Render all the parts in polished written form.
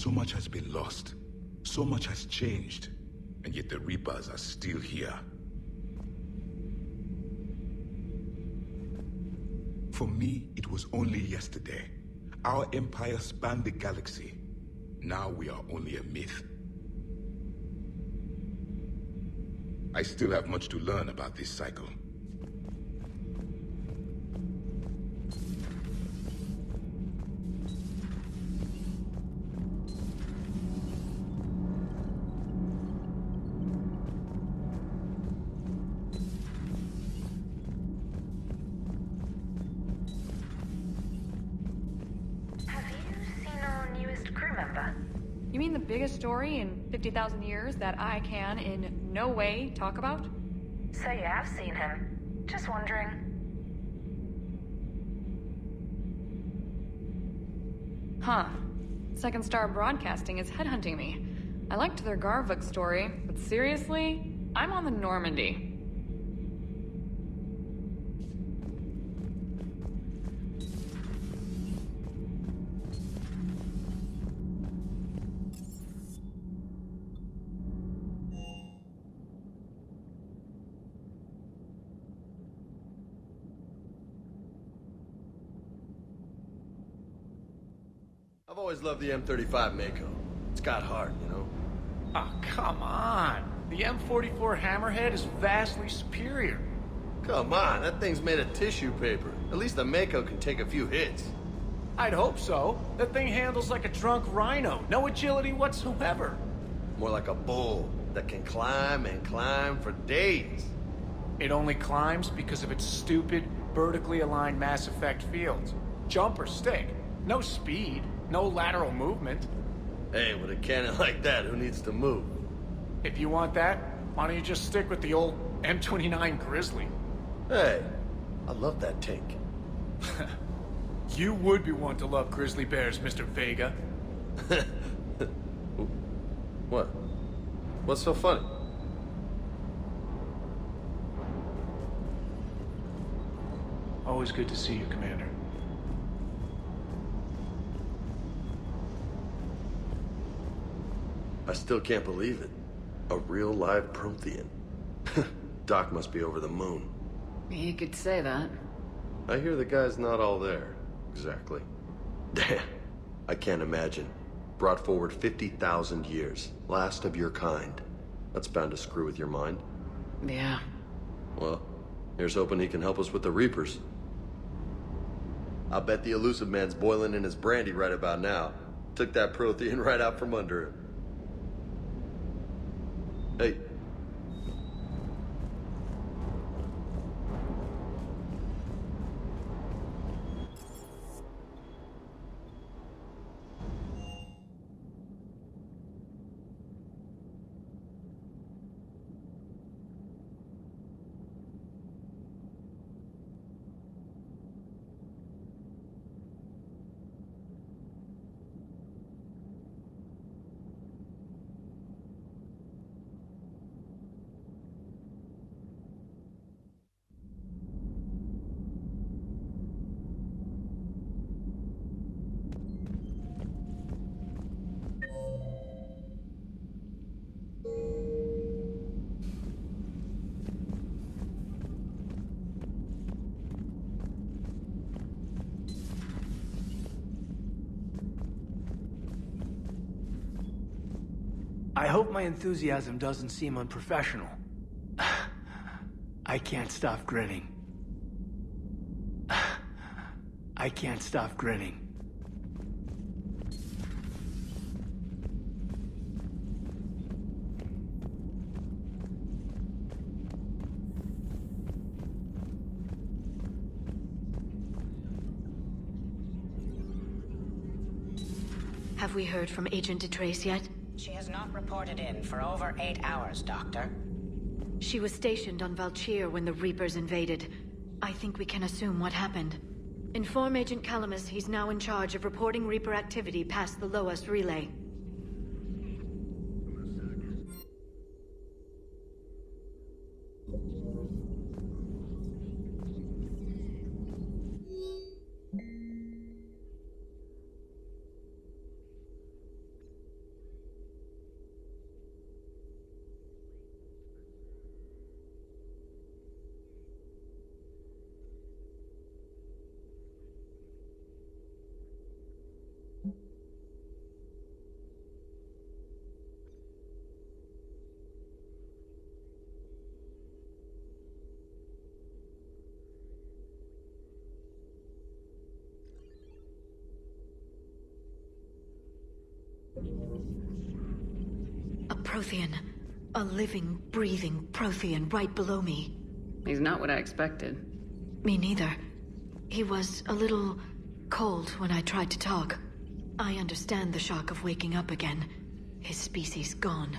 So much has been lost. So much has changed. And yet the Reapers are still here. For me, it was only yesterday. Our empire spanned the galaxy. Now we are only a myth. I still have much to learn about this cycle. You mean the biggest story in 50,000 years that I can in no way talk about? So you have seen him. Just wondering. Huh. Second Star Broadcasting is headhunting me. I liked their Garvuk story, but seriously? I'm on the Normandy. I've always loved the M35 Mako. It's got heart, you know? Oh, come on. The M44 Hammerhead is vastly superior. Come on, that thing's made of tissue paper. At least the Mako can take a few hits. I'd hope so. That thing handles like a drunk rhino. No agility whatsoever. More like a bull that can climb and climb for days. It only climbs because of its stupid, vertically aligned Mass Effect fields. Jump or stick. No speed. No lateral movement. Hey, with a cannon like that, who needs to move? If you want that, why don't you just stick with the old M29 Grizzly? Hey, I love that tank. You would be one to love grizzly bears, Mr. Vega. What? What's so funny? Always good to see you, Commander. I still can't believe it. A real live Prothean. Doc must be over the moon. You could say that. I hear the guy's not all there. Exactly. Damn. I can't imagine. Brought forward 50,000 years. Last of your kind. That's bound to screw with your mind. Yeah. Well, here's hoping he can help us with the Reapers. I'll bet the elusive man's boiling in his brandy right about now. Took that Prothean right out from under him. Hey. I hope my enthusiasm doesn't seem unprofessional. I can't stop grinning. I can't stop grinning. Have we heard from Agent DeTrace yet? She has not reported in for over 8 hours, Doctor. She was stationed on Valchir when the Reapers invaded. I think we can assume what happened. Inform Agent Calamus he's now in charge of reporting Reaper activity past the Loas relay. Prothean. A living, breathing Prothean right below me. He's not what I expected. Me neither. He was a little cold when I tried to talk. I understand the shock of waking up again. His species gone.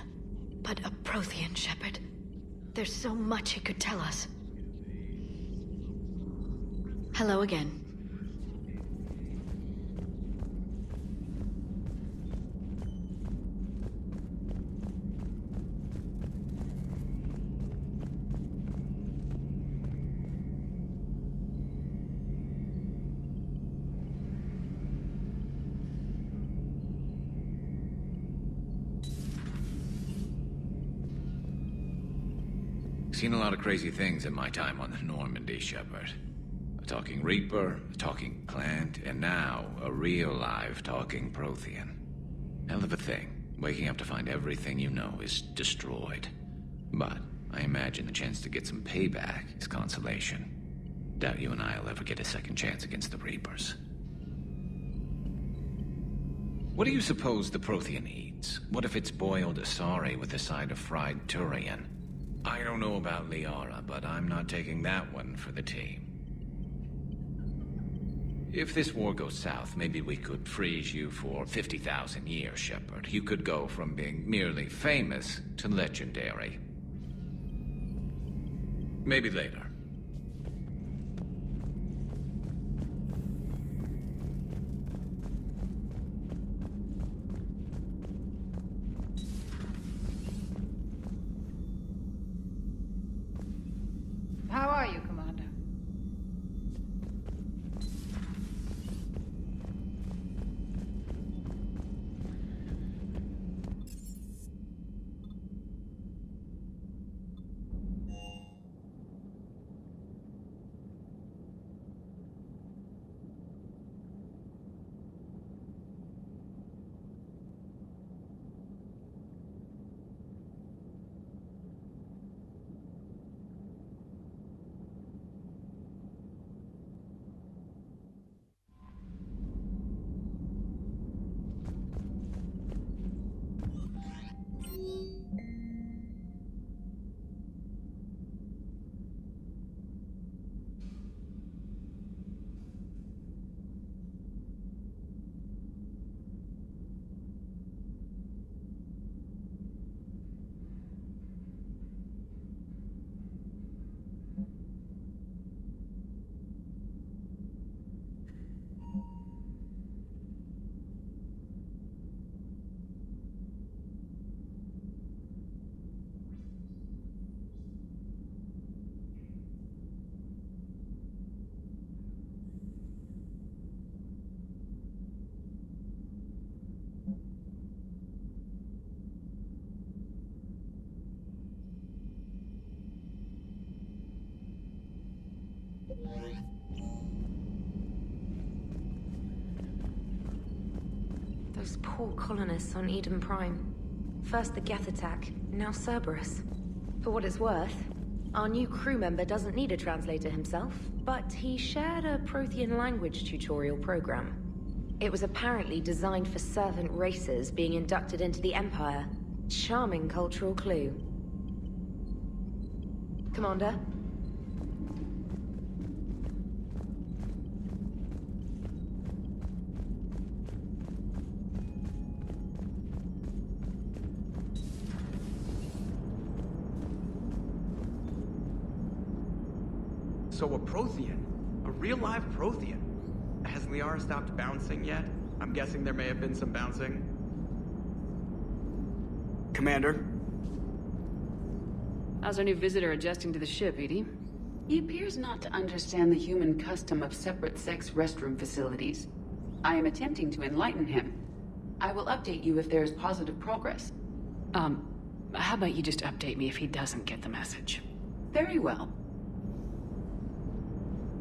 But a Prothean, Shepard. There's so much he could tell us. Hello again. Seen a lot of crazy things in my time on the Normandy, Shepard. A talking Reaper, a talking plant, and now a real live talking Prothean. Hell of a thing. Waking up to find everything you know is destroyed. But I imagine the chance to get some payback is consolation. Doubt you and I'll ever get a second chance against the Reapers. What do you suppose the Prothean eats? What if it's boiled Asari with a side of fried Turian? I don't know about Liara, but I'm not taking that one for the team. If this war goes south, maybe we could freeze you for 50,000 years, Shepard. You could go from being merely famous to legendary. Maybe later. How are you, Commander? Those poor colonists on Eden Prime. First the Geth attack, now Cerberus. For what it's worth, our new crew member doesn't need a translator himself, but he shared a Prothean language tutorial program. It was apparently designed for servant races being inducted into the Empire. Charming cultural clue. Commander? So a Prothean? A real live Prothean? Has Liara stopped bouncing yet? I'm guessing there may have been some bouncing. Commander? How's our new visitor adjusting to the ship, Edie? He appears not to understand the human custom of separate-sex restroom facilities. I am attempting to enlighten him. I will update you if there is positive progress. How about you just update me if he doesn't get the message? Very well.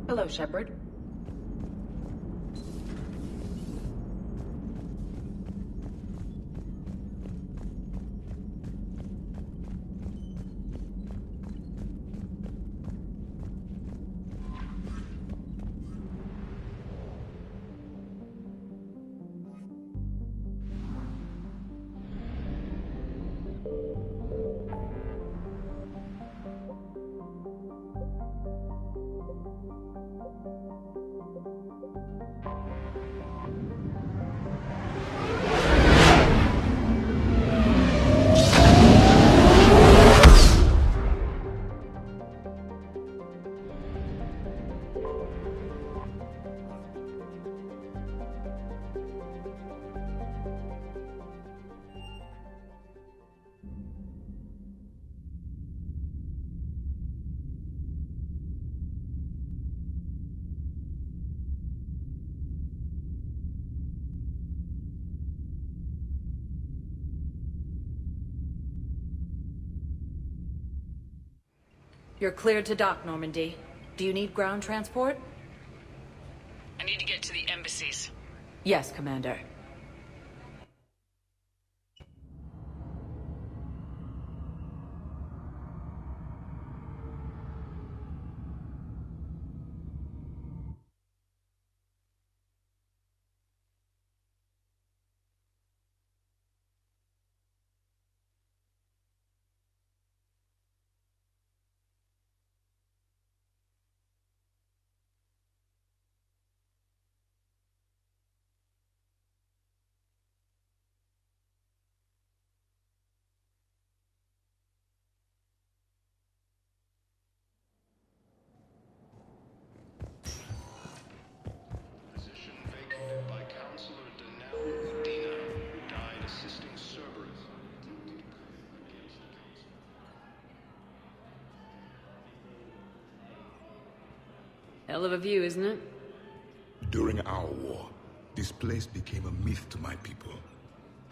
Hello, Shepard. You're cleared to dock, Normandy. Do you need ground transport? I need to get to the embassies. Yes, Commander. Hell of a view, isn't it? During our war, this place became a myth to my people.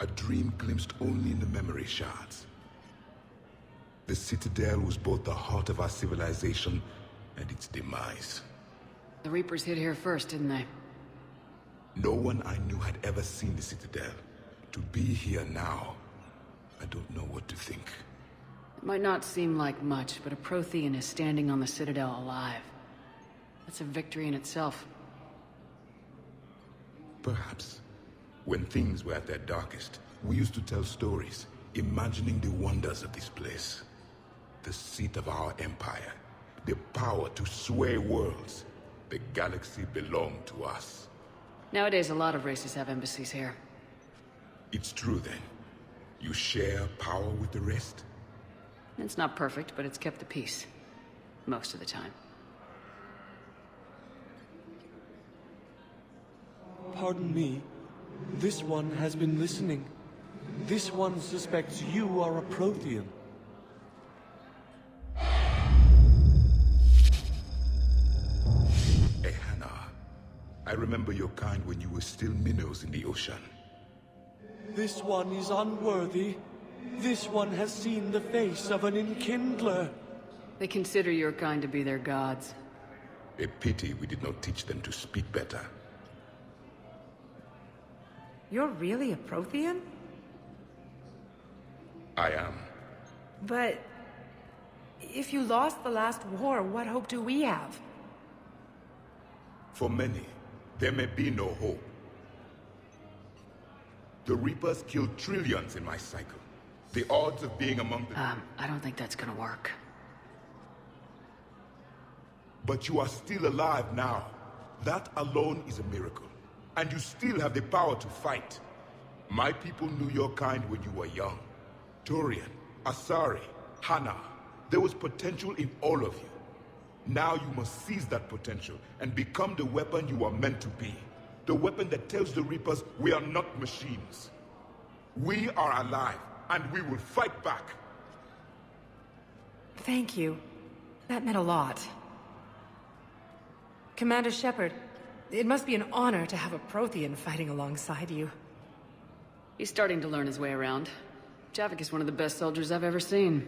A dream glimpsed only in the memory shards. The Citadel was both the heart of our civilization and its demise. The Reapers hit here first, didn't they? No one I knew had ever seen the Citadel. To be here now, I don't know what to think. It might not seem like much, but a Prothean is standing on the Citadel alive. That's a victory in itself. Perhaps. When things were at their darkest, we used to tell stories, imagining the wonders of this place. The seat of our empire, the power to sway worlds. The galaxy belonged to us. Nowadays, a lot of races have embassies here. It's true then. You share power with the rest? It's not perfect, but it's kept the peace. Most of the time. Pardon me. This one has been listening. This one suspects you are a Prothean. Hey, Hannah. I remember your kind when you were still minnows in the ocean. This one is unworthy. This one has seen the face of an enkindler. They consider your kind to be their gods. A pity we did not teach them to speak better. You're really a Prothean? I am. But... if you lost the last war, what hope do we have? For many, there may be no hope. The Reapers killed trillions in my cycle. The odds of being among the... I don't think that's gonna work. But you are still alive now. That alone is a miracle. And you still have the power to fight. My people knew your kind when you were young. Torian, Asari, Hannah. There was potential in all of you. Now you must seize that potential and become the weapon you are meant to be. The weapon that tells the Reapers we are not machines. We are alive, and we will fight back. Thank you. That meant a lot. Commander Shepard, it must be an honor to have a Prothean fighting alongside you. He's starting to learn his way around. Javik is one of the best soldiers I've ever seen.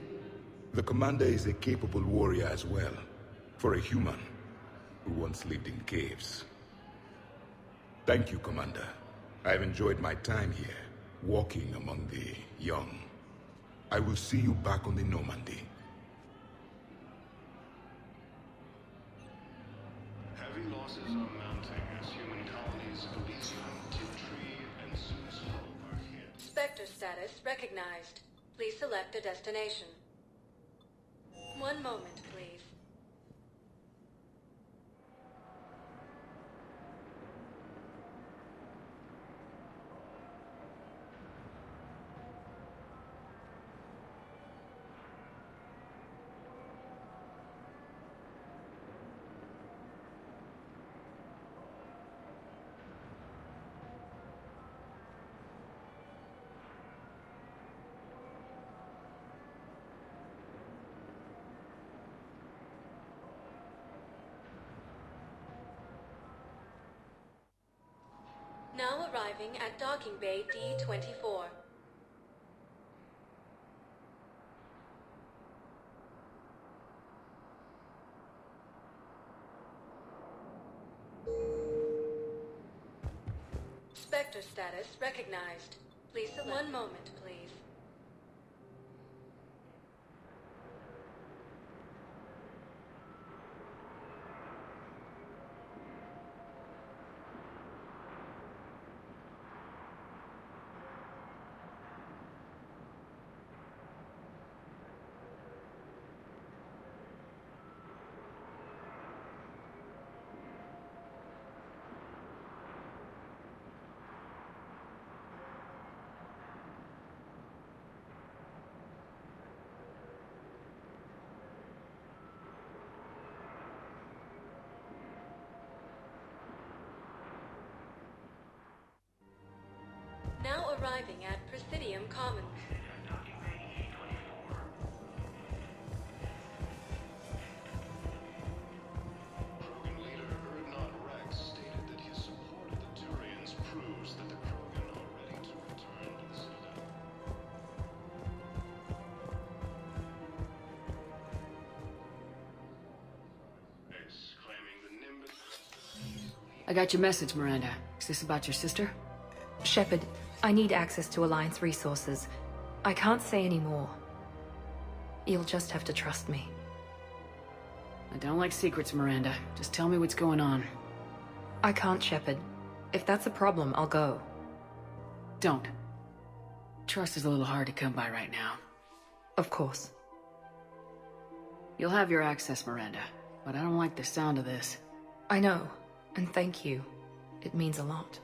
The commander is a capable warrior as well. For a human who once lived in caves. Thank you, Commander. I've enjoyed my time here, walking among the young. I will see you back on the Normandy. Heavy losses are mounting as human colonies Elysium, Tiptree, and Zeuslow are hit. Spectre status recognized. Please select a destination. One moment, please. Now arriving at docking bay D-24. Spectre status recognized. Please select. One moment, please. Now arriving at Presidium Commons. Krogan leader Erdnot Rex stated that his support of the Turians proves that the Krogan are ready to return to the Citadel. Exclaiming the Nimbus. I got your message, Miranda. Is this about your sister? Shepard, I need access to Alliance resources. I can't say any more. You'll just have to trust me. I don't like secrets, Miranda. Just tell me what's going on. I can't, Shepard. If that's a problem, I'll go. Don't. Trust is a little hard to come by right now. Of course. You'll have your access, Miranda, but I don't like the sound of this. I know, and thank you. It means a lot.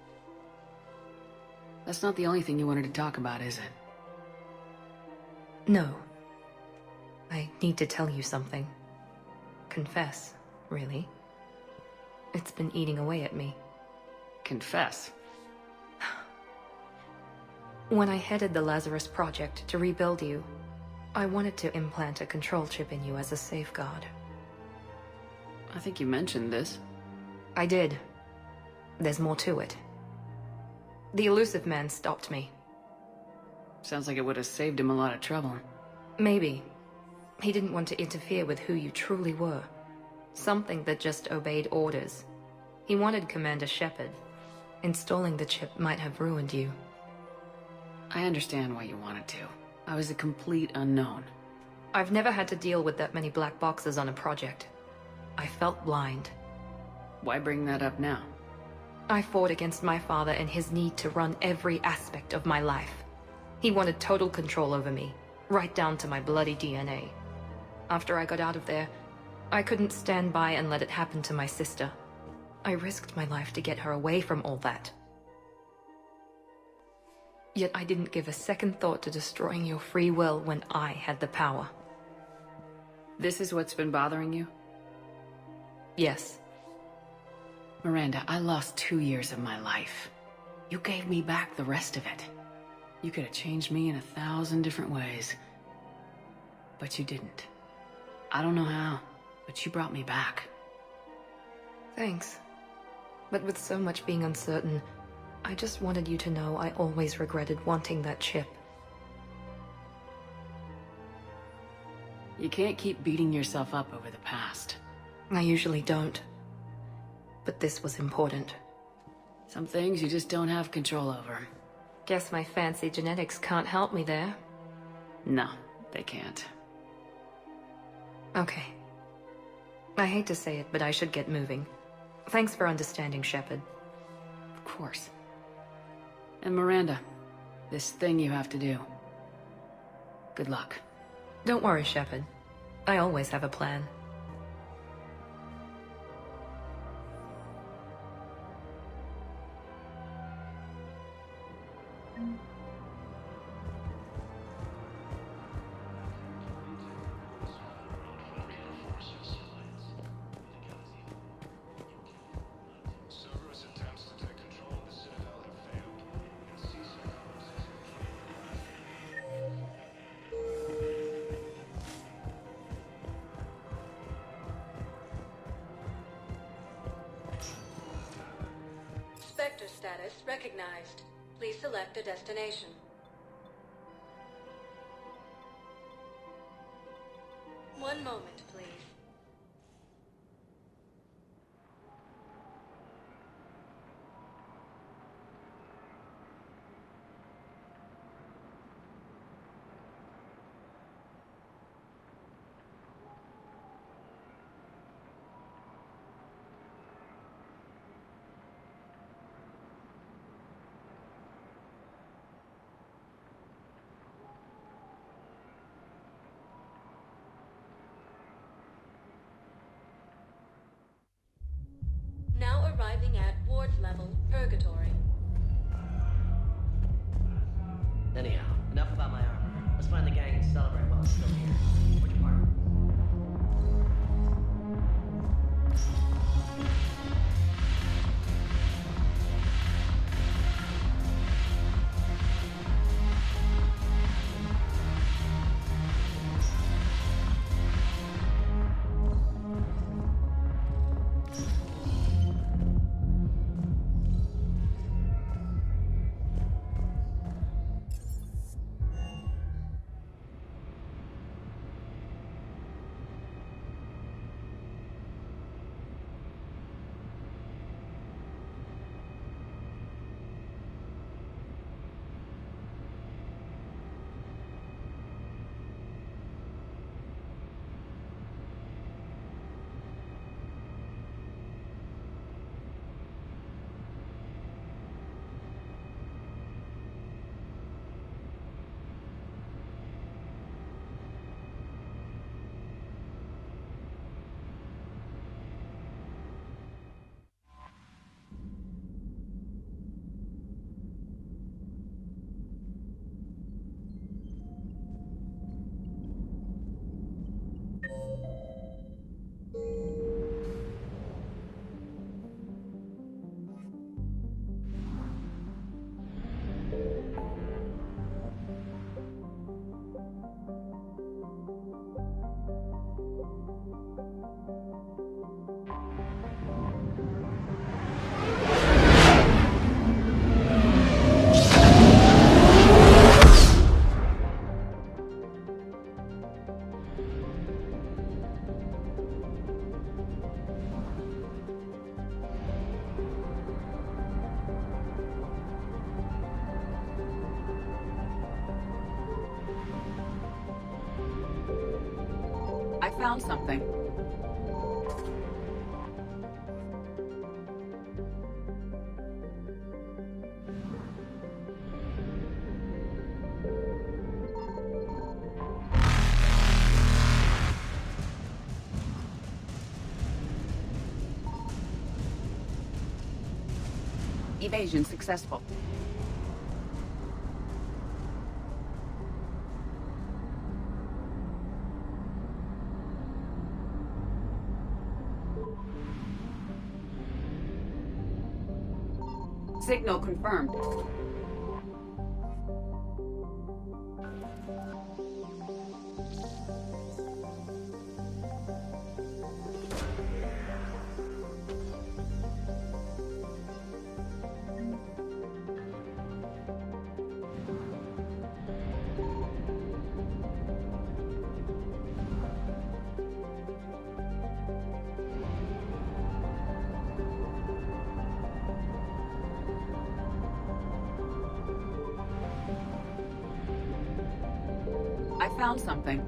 That's not the only thing you wanted to talk about, is it? No. I need to tell you something. Confess, really. It's been eating away at me. Confess? When I headed the Lazarus Project to rebuild you, I wanted to implant a control chip in you as a safeguard. I think you mentioned this. I did. There's more to it. The elusive man stopped me. Sounds like it would have saved him a lot of trouble. Maybe. He didn't want to interfere with who you truly were. Something that just obeyed orders. He wanted Commander Shepard. Installing the chip might have ruined you. I understand why you wanted to. I was a complete unknown. I've never had to deal with that many black boxes on a project. I felt blind. Why bring that up now? I fought against my father and his need to run every aspect of my life. He wanted total control over me, right down to my bloody DNA. After I got out of there, I couldn't stand by and let it happen to my sister. I risked my life to get her away from all that. Yet I didn't give a second thought to destroying your free will when I had the power. This is what's been bothering you? Yes. Miranda, I lost 2 years of my life. You gave me back the rest of it. You could have changed me in 1,000 different ways. But you didn't. I don't know how, but you brought me back. Thanks. But with so much being uncertain, I just wanted you to know I always regretted wanting that chip. You can't keep beating yourself up over the past. I usually don't. But this was important. Some things you just don't have control over. Guess my fancy genetics can't help me there. No, they can't. Okay. I hate to say it, but I should get moving. Thanks for understanding, Shepard. Of course. And Miranda, this thing you have to do. Good luck. Don't worry, Shepard. I always have a plan. Cerberus attempts to take control of the Citadel have failed, and Caesar closes Spectre status recognized. Please select a destination. One moment, please. arriving at ward level purgatory. Anyhow, enough about my armor. Let's find the gang and celebrate while it's still here. Which part? I found something. Evasion successful. Signal confirmed. I found something.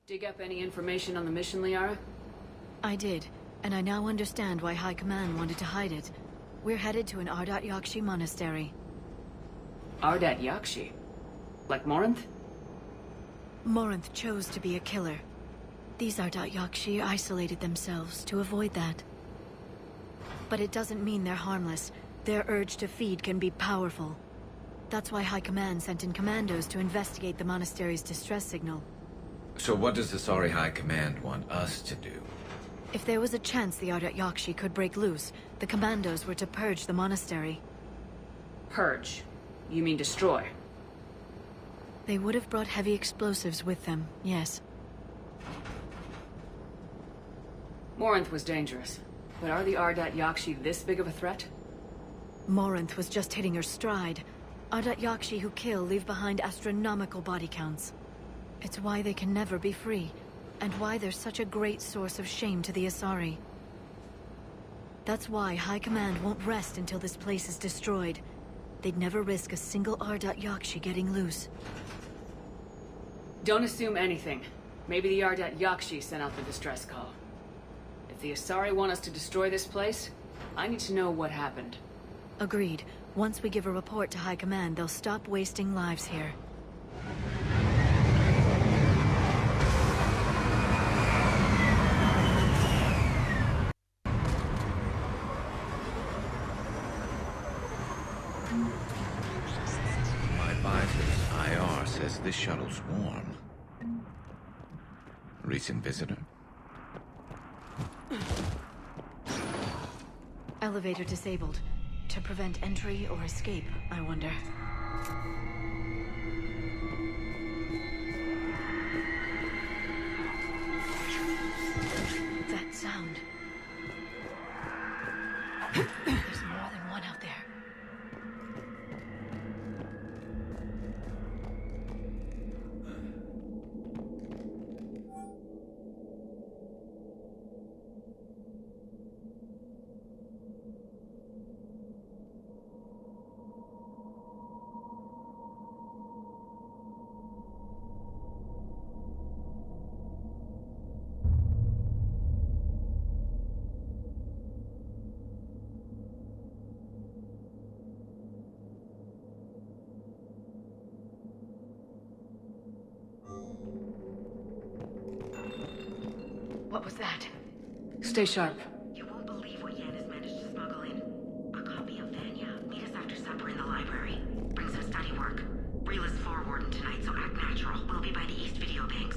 Dig up any information on the mission, Liara? I did, and I now understand why High Command wanted to hide it. We're headed to an Ardat Yakshi monastery. Ardat Yakshi? Like Morinth? Morinth chose to be a killer. These Ardat Yakshi isolated themselves to avoid that. But it doesn't mean they're harmless. Their urge to feed can be powerful. That's why High Command sent in commandos to investigate the monastery's distress signal. So what does the Sorry High Command want us to do? If there was a chance the Ardat Yakshi could break loose, the commandos were to purge the monastery. Purge? You mean destroy? They would have brought heavy explosives with them, yes. Morinth was dangerous, but are the Ardat Yakshi this big of a threat? Morinth was just hitting her stride. Ardat Yakshi who kill leave behind astronomical body counts. It's why they can never be free, and why they're such a great source of shame to the Asari. That's why High Command won't rest until this place is destroyed. They'd never risk a single Ardat Yakshi getting loose. Don't assume anything. Maybe the Ardat Yakshi sent out the distress call. If the Asari want us to destroy this place, I need to know what happened. Agreed. Once we give a report to High Command, they'll stop wasting lives here. My advisor's IR says this shuttle's warm. Recent visitor? Elevator disabled. To prevent entry or escape, I wonder. That sound. There's more than one out there. What was that? Stay sharp. You won't believe what Yan has managed to smuggle in. A copy of Vanya. Meet us after supper in the library. Bring some study work. Reel is floor warden tonight, so act natural. We'll be by the East Video Banks.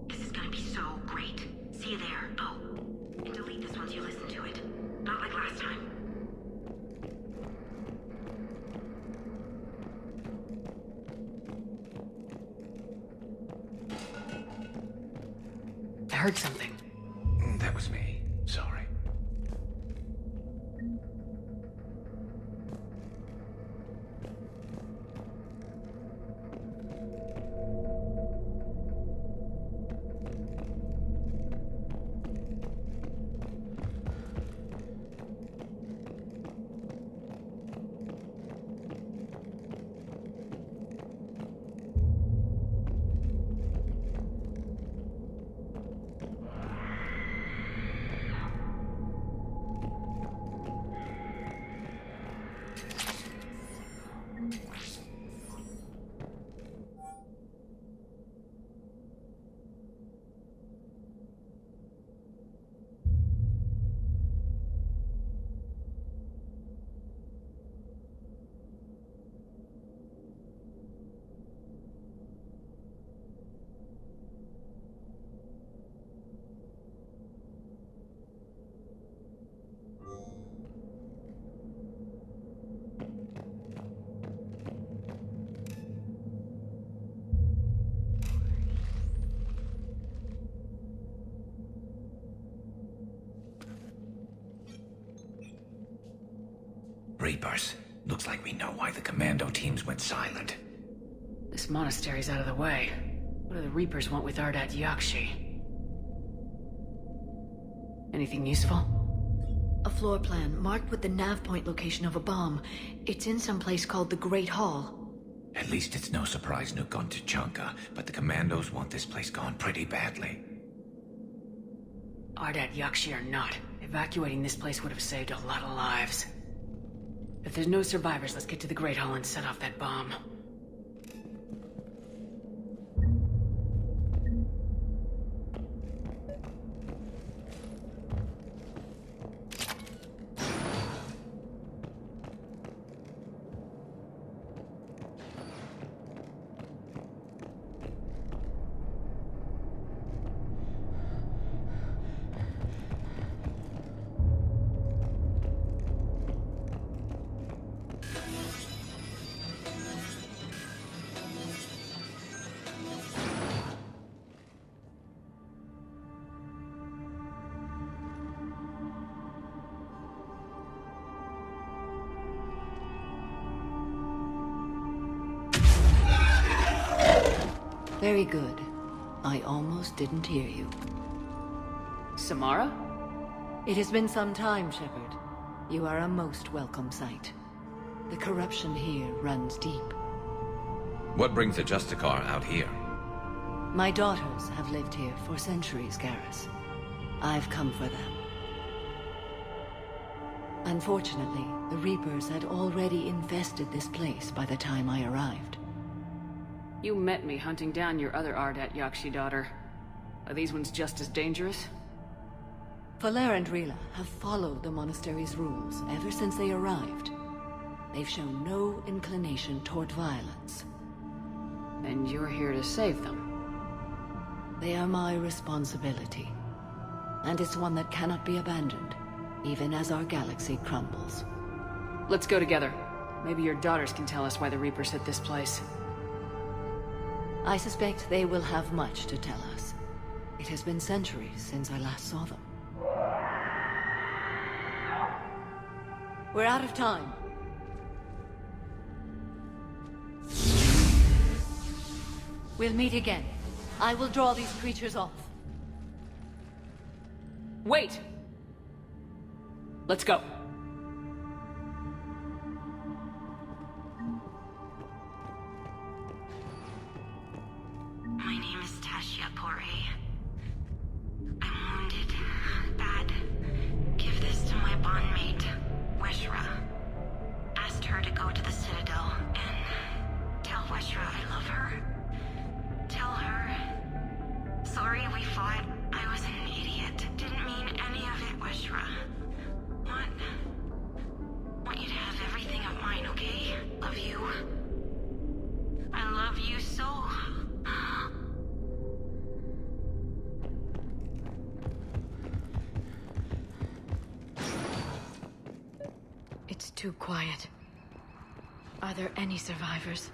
This is gonna be so great. See you there. Oh, and delete this once you listen to it. Not like last time. I heard something. That was me. Sorry. Reapers. Looks like we know why the commando teams went silent. This monastery's out of the way. What do the Reapers want with Ardat Yakshi? Anything useful? A floor plan marked with the nav point location of a bomb. It's in some place called the Great Hall. At least it's no surprise nuke on Tuchanka, but the Commandos want this place gone pretty badly. Ardat Yakshi or not, evacuating this place would have saved a lot of lives. If there's no survivors, let's get to the Great Hall and set off that bomb. Very good. I almost didn't hear you. Samara? It has been some time, Shepard. You are a most welcome sight. The corruption here runs deep. What brings the Justicar out here? My daughters have lived here for centuries, Garrus. I've come for them. Unfortunately, the Reapers had already infested this place by the time I arrived. You met me hunting down your other Ardat Yakshi daughter. Are these ones just as dangerous? Falere and Rila have followed the monastery's rules ever since they arrived. They've shown no inclination toward violence. And you're here to save them? They are my responsibility. And it's one that cannot be abandoned, even as our galaxy crumbles. Let's go together. Maybe your daughters can tell us why the Reapers hit this place. I suspect they will have much to tell us. It has been centuries since I last saw them. We're out of time. We'll meet again. I will draw these creatures off. Wait! Let's go. My name is Tashia Pore. I'm wounded. Bad. Give this to my bondmate, Weshra. Asked her to go to the Citadel and tell Weshra I love her. Tell her. Sorry we fought. I was an idiot. Didn't mean any of it, Weshra. Want you to have everything of mine, okay? Love you. I love you so. It's too quiet. Are there any survivors?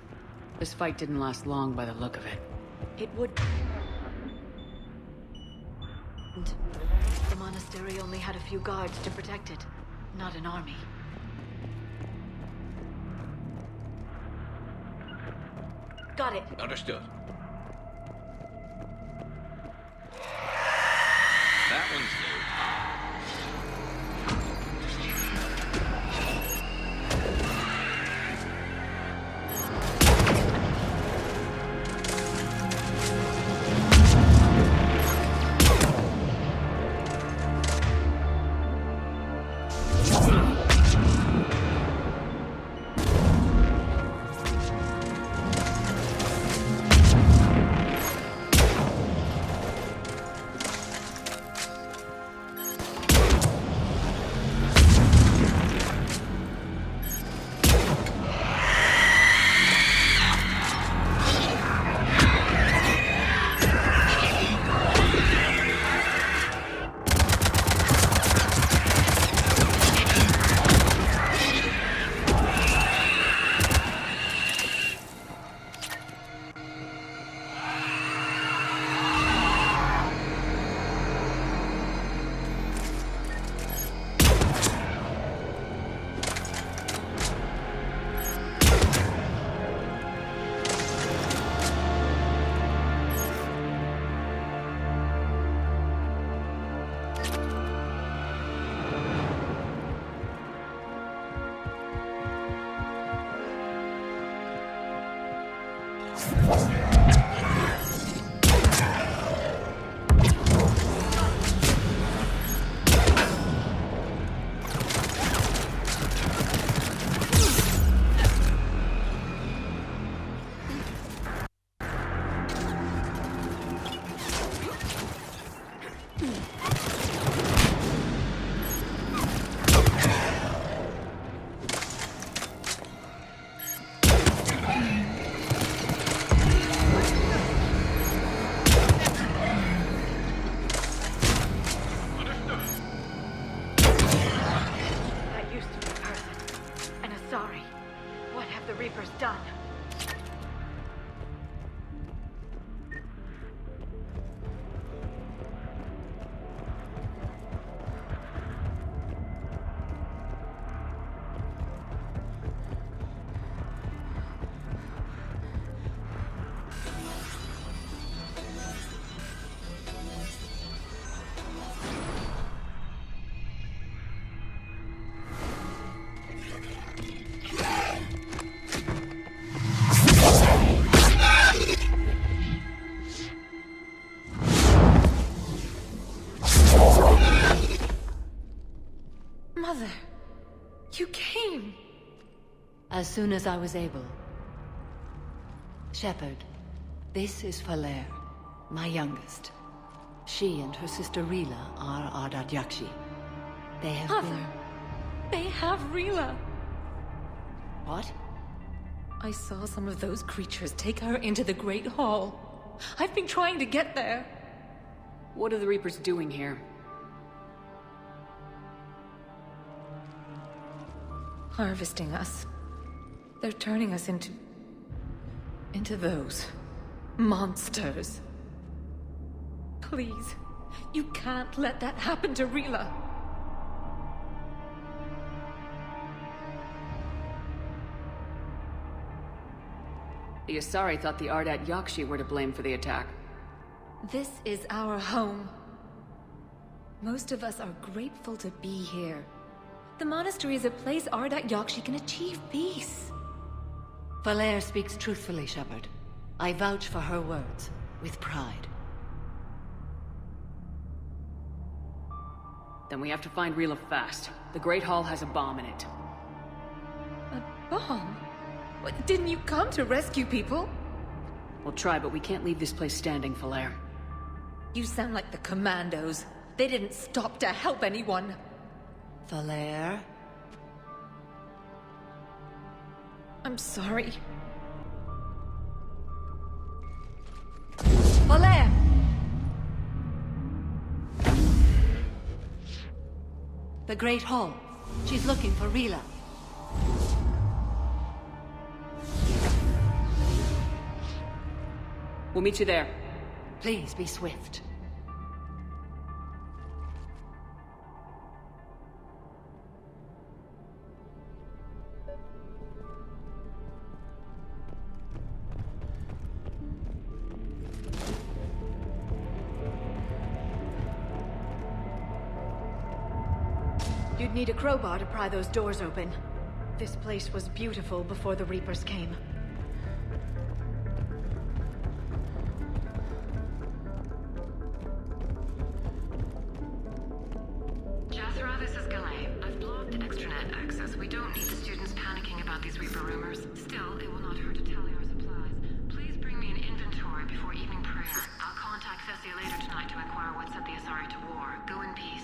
This fight didn't last long by the look of it. It would... The monastery only had a few guards to protect it, not an army. Got it. Understood. That one's new. That used to be a person. And a sorry. What have the Reapers done? Mother, you came. As soon as I was able. Shepard, this is Falere, my youngest. She and her sister Rila are Ardat Yakshi. They have Mother, they have Rila. What? I saw some of those creatures take her into the Great Hall. I've been trying to get there. What are the Reapers doing here? Harvesting us. They're turning us into those monsters. Please, you can't let that happen to Rila. The Asari thought the Ardat Yakshi were to blame for the attack. This is our home. Most of us are grateful to be here. The monastery is a place Ardat Yakshi can achieve peace. Falere speaks truthfully, Shepard. I vouch for her words, with pride. Then we have to find Rila fast. The Great Hall has a bomb in it. A bomb? What, didn't you come to rescue people? We'll try, but we can't leave this place standing, Falere. You sound like the Commandos. They didn't stop to help anyone. Falere? I'm sorry. Falere! The Great Hall. She's looking for Rila. We'll meet you there. Please be swift. You'd need a crowbar to pry those doors open. This place was beautiful before the Reapers came. Jethro, this is Galay. I've blocked extranet access. We don't need the students panicking about these Reaper rumors. Still, it will not hurt to tally our supplies. Please bring me an inventory before evening prayer. I'll contact Thessia later tonight to inquire what set the Asari to war. Go in peace.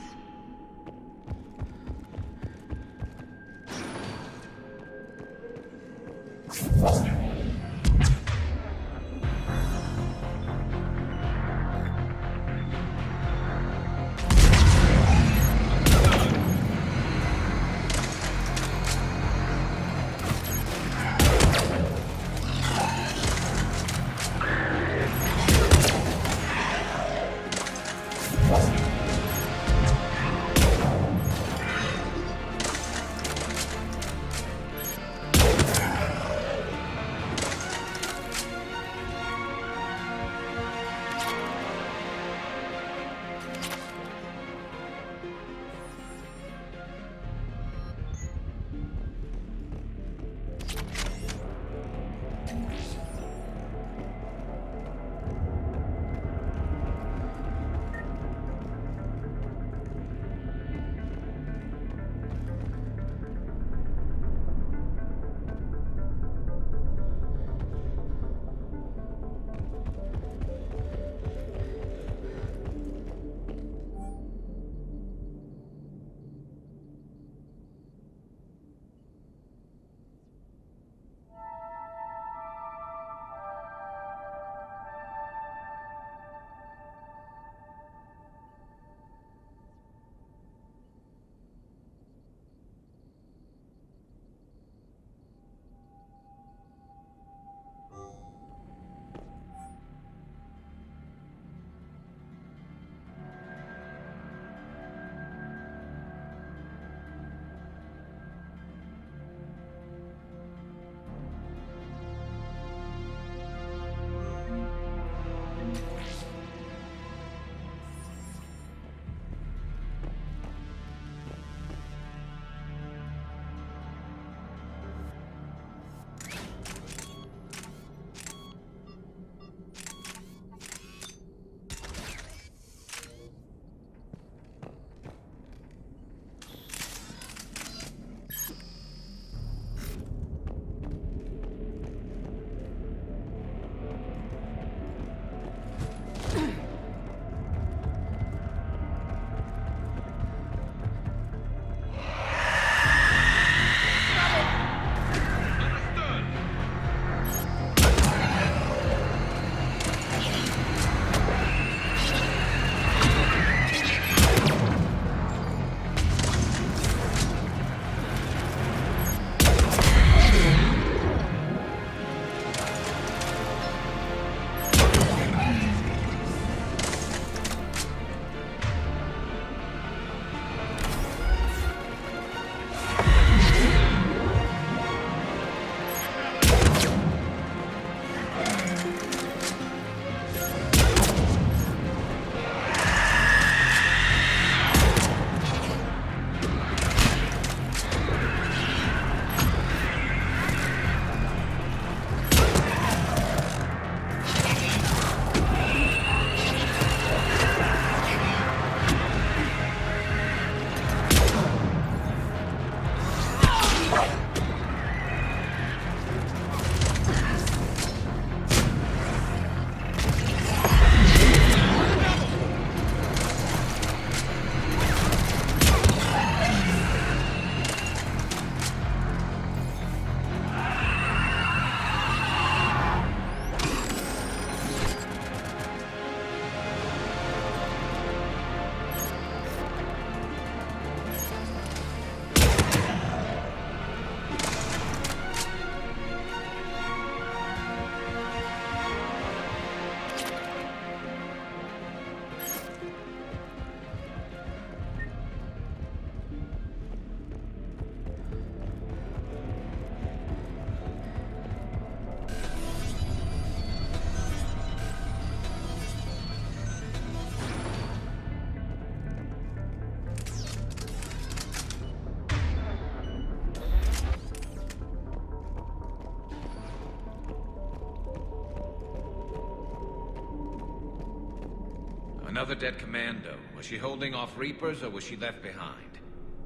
Another dead commando. Was she holding off Reapers, or was she left behind?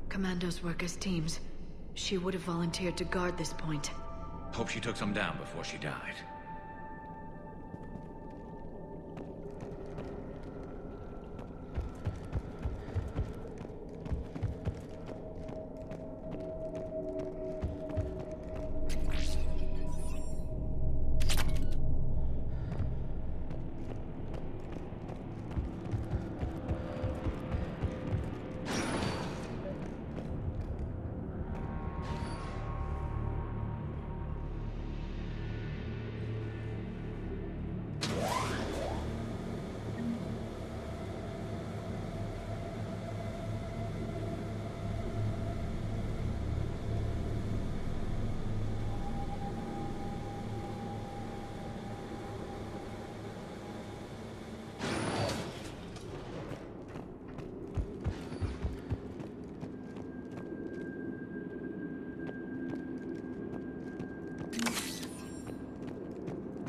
Commandos work as teams. She would have volunteered to guard this point. Hope she took some down before she died.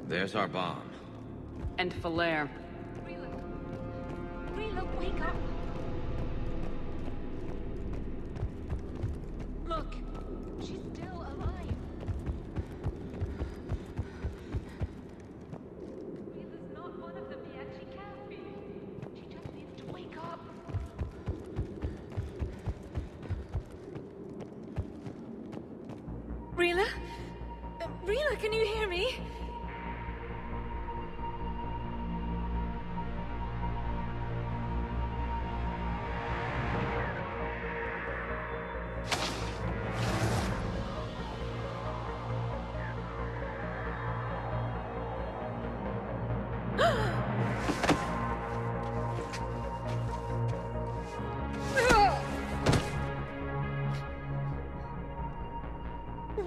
There's our bomb. And Falere. Rila, wake up! Look, she's still alive. Rila's not one of them yet. She can't be. She just needs to wake up. Rila? Rila, can you hear me?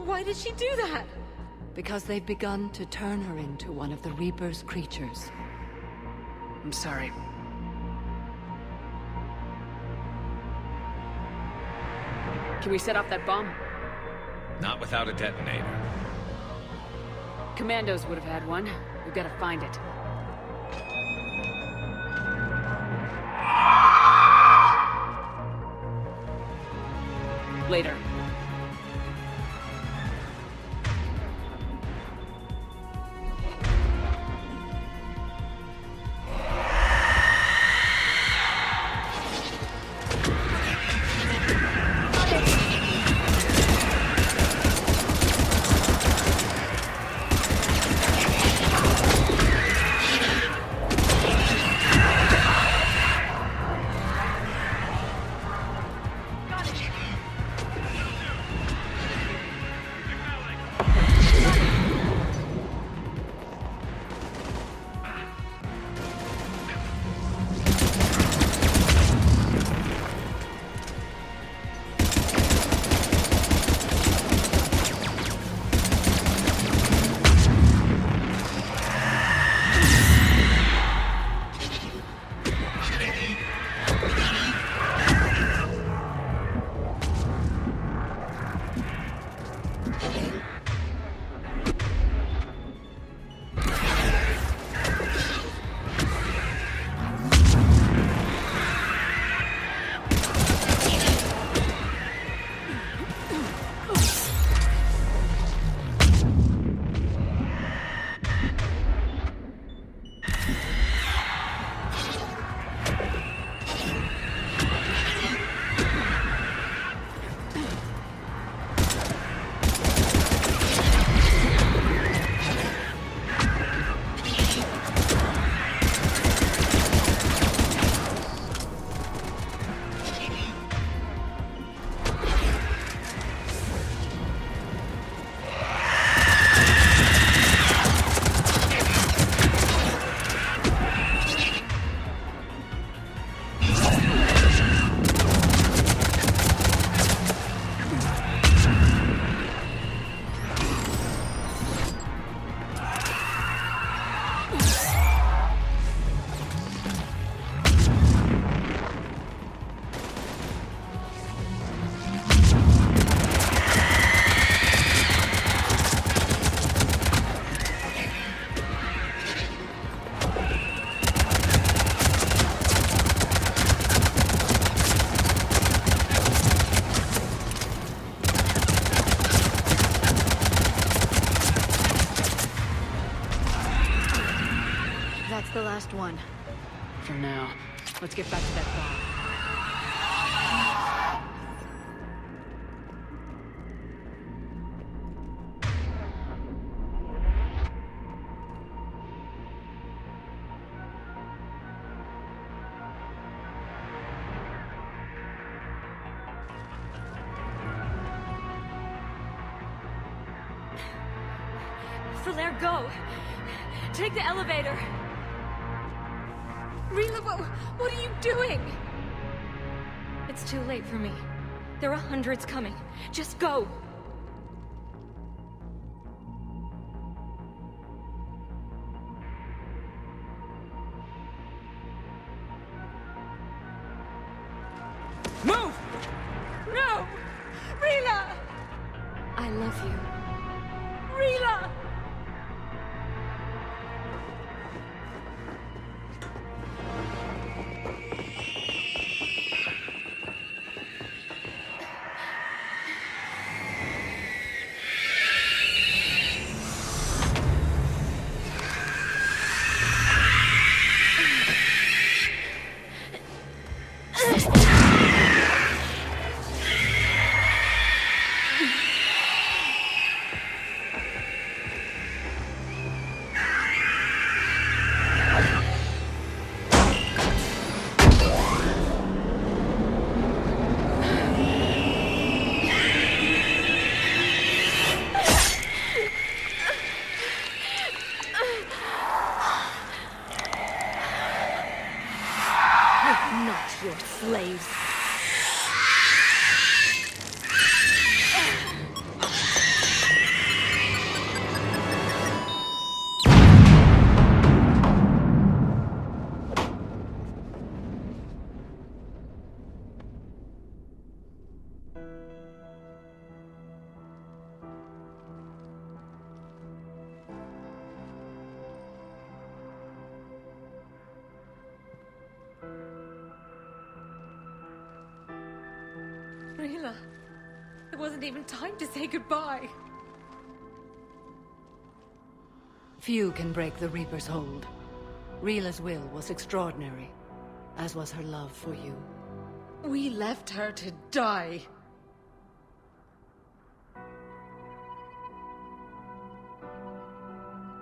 Why did she do that? Because they've begun to turn her into one of the Reaper's creatures. I'm sorry. Can we set off that bomb? Not without a detonator. Commandos would have had one. We've got to find it. Later. the last one. For now. Let's get back to that bomb. Falaire, go! Take the elevator! Rila, what are you doing? It's too late for me. There are hundreds coming. Just go! Move! No! Rila! I love you. Rila! Not your slaves. Rila, it wasn't even time to say goodbye. Few can break the Reaper's hold. Rila's will was extraordinary, as was her love for you. We left her to die.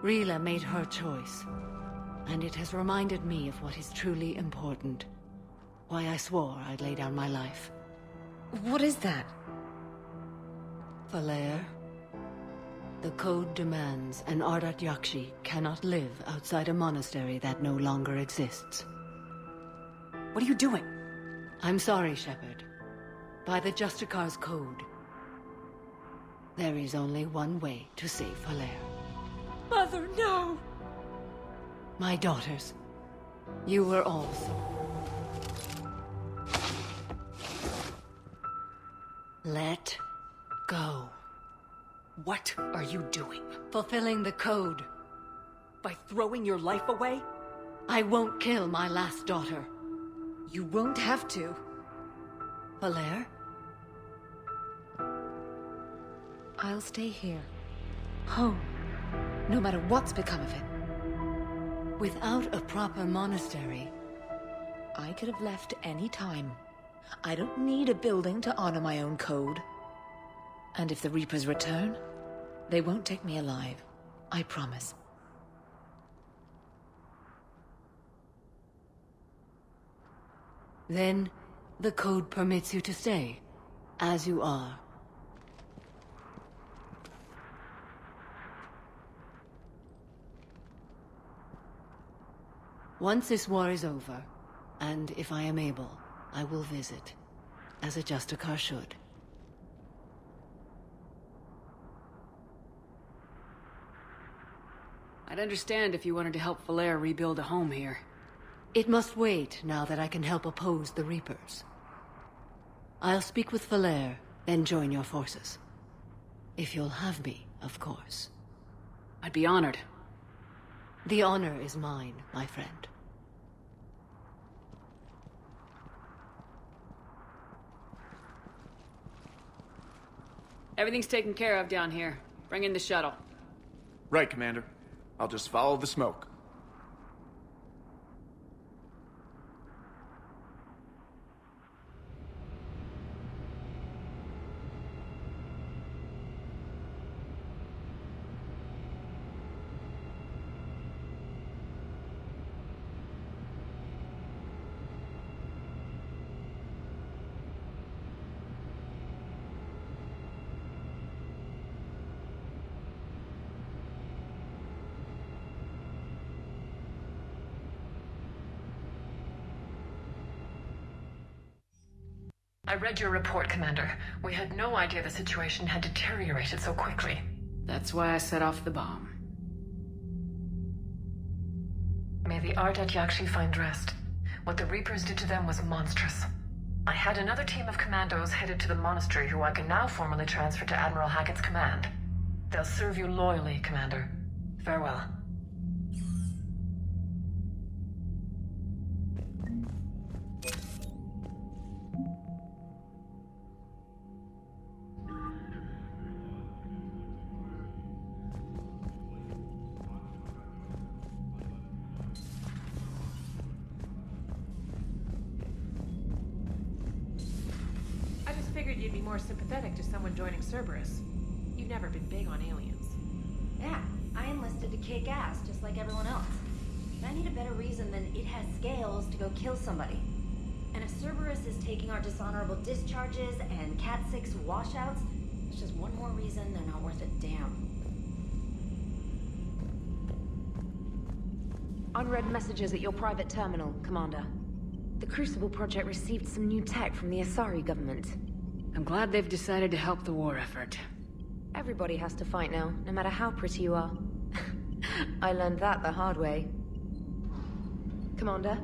Rila made her choice, and it has reminded me of what is truly important. Why I swore I'd lay down my life. What is that? Falaire, the code demands an Ardat Yakshi cannot live outside a monastery that no longer exists. What are you doing? I'm sorry, Shepard. By the Justicar's code, there is only one way to save Falaire. Mother, no! My daughters, you were also. Let go. What are you doing? Fulfilling the code. By throwing your life away? I won't kill my last daughter. You won't have to. Falaire? I'll stay here. Home. No matter what's become of it. Without a proper monastery. I could have left any time. I don't need a building to honor my own code. And if the Reapers return, they won't take me alive. I promise. Then, the code permits you to stay, as you are. Once this war is over, and if I am able, I will visit, as a Justicar should. I'd understand if you wanted to help Falaire rebuild a home here. It must wait now that I can help oppose the Reapers. I'll speak with Falaire, then join your forces. If you'll have me, of course. I'd be honored. The honor is mine, my friend. Everything's taken care of down here. Bring in the shuttle. Right, Commander. I'll just follow the smoke. I read your report, Commander. We had no idea the situation had deteriorated so quickly. That's why I set off the bomb. May the Ardat Yakshi find rest. What the Reapers did to them was monstrous. I had another team of commandos headed to the monastery who I can now formally transfer to Admiral Hackett's command. They'll serve you loyally, Commander. Farewell. I just figured you'd be more sympathetic to someone joining Cerberus. You've never been big on aliens. Yeah, I enlisted to kick ass, just like everyone else. But I need a better reason than it has scales to go kill somebody. And if Cerberus is taking our dishonorable discharges and Cat 6 washouts, it's just one more reason they're not worth a damn. Unread messages at your private terminal, Commander. The Crucible Project received some new tech from the Asari government. I'm glad they've decided to help the war effort. Everybody has to fight now, no matter how pretty you are. I learned that the hard way. Commander?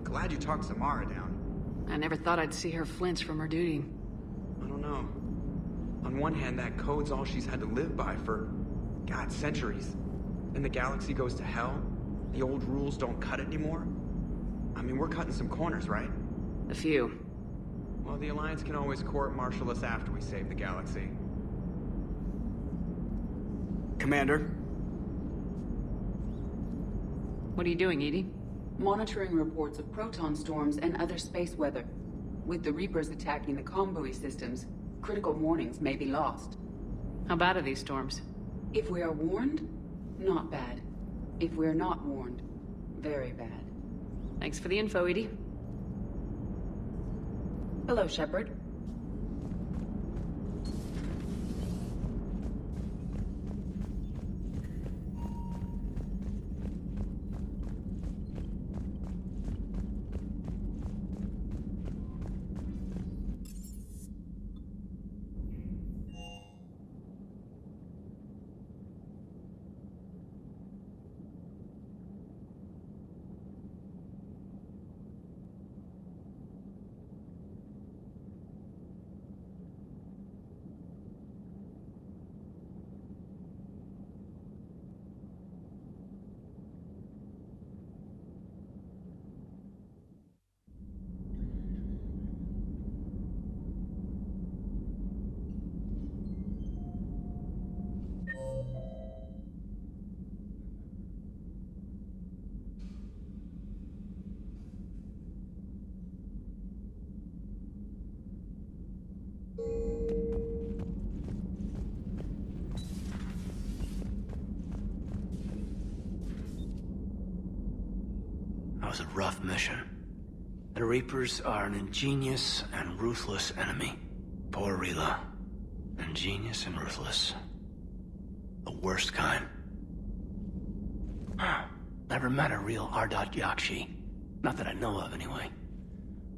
Glad you talked Samara down. I never thought I'd see her flinch from her duty. I don't know. On one hand, that code's all she's had to live by for, God, centuries. Then the galaxy goes to hell. The old rules don't cut it anymore. I mean, we're cutting some corners, right? A few. Well, the Alliance can always court-martial us after we save the galaxy. Commander? What are you doing, Edie? Monitoring reports of proton storms and other space weather. With the Reapers attacking the comm buoy systems, critical warnings may be lost. How bad are these storms? If we are warned, not bad. If we're not warned, very bad. Thanks for the info, Edie. Hello, Shepard. That was a rough mission. The Reapers are an ingenious and ruthless enemy. Poor Rila. Ingenious and ruthless. The worst kind. Never met a real Ardat Yakshi. Not that I know of, anyway.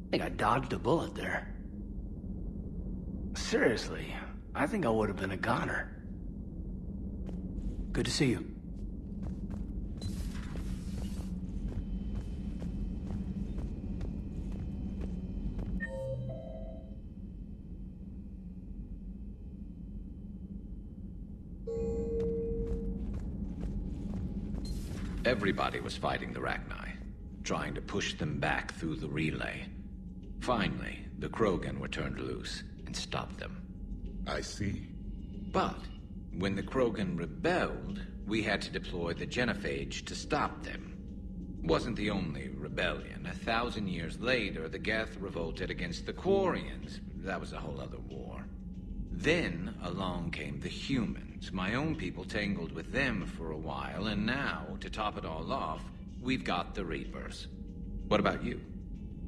Think I dodged a bullet there. Seriously, I think I would have been a goner. Good to see you. Everybody was fighting the Rachni, trying to push them back through the relay. Finally, the Krogan were turned loose and stopped them. I see. But when the Krogan rebelled, we had to deploy the genophage to stop them. Wasn't the only rebellion. 1,000 years later, the Geth revolted against the Quarians. That was a whole other war. Then along came the humans. My own people tangled with them for a while, and now, to top it all off, we've got the Reapers. What about you?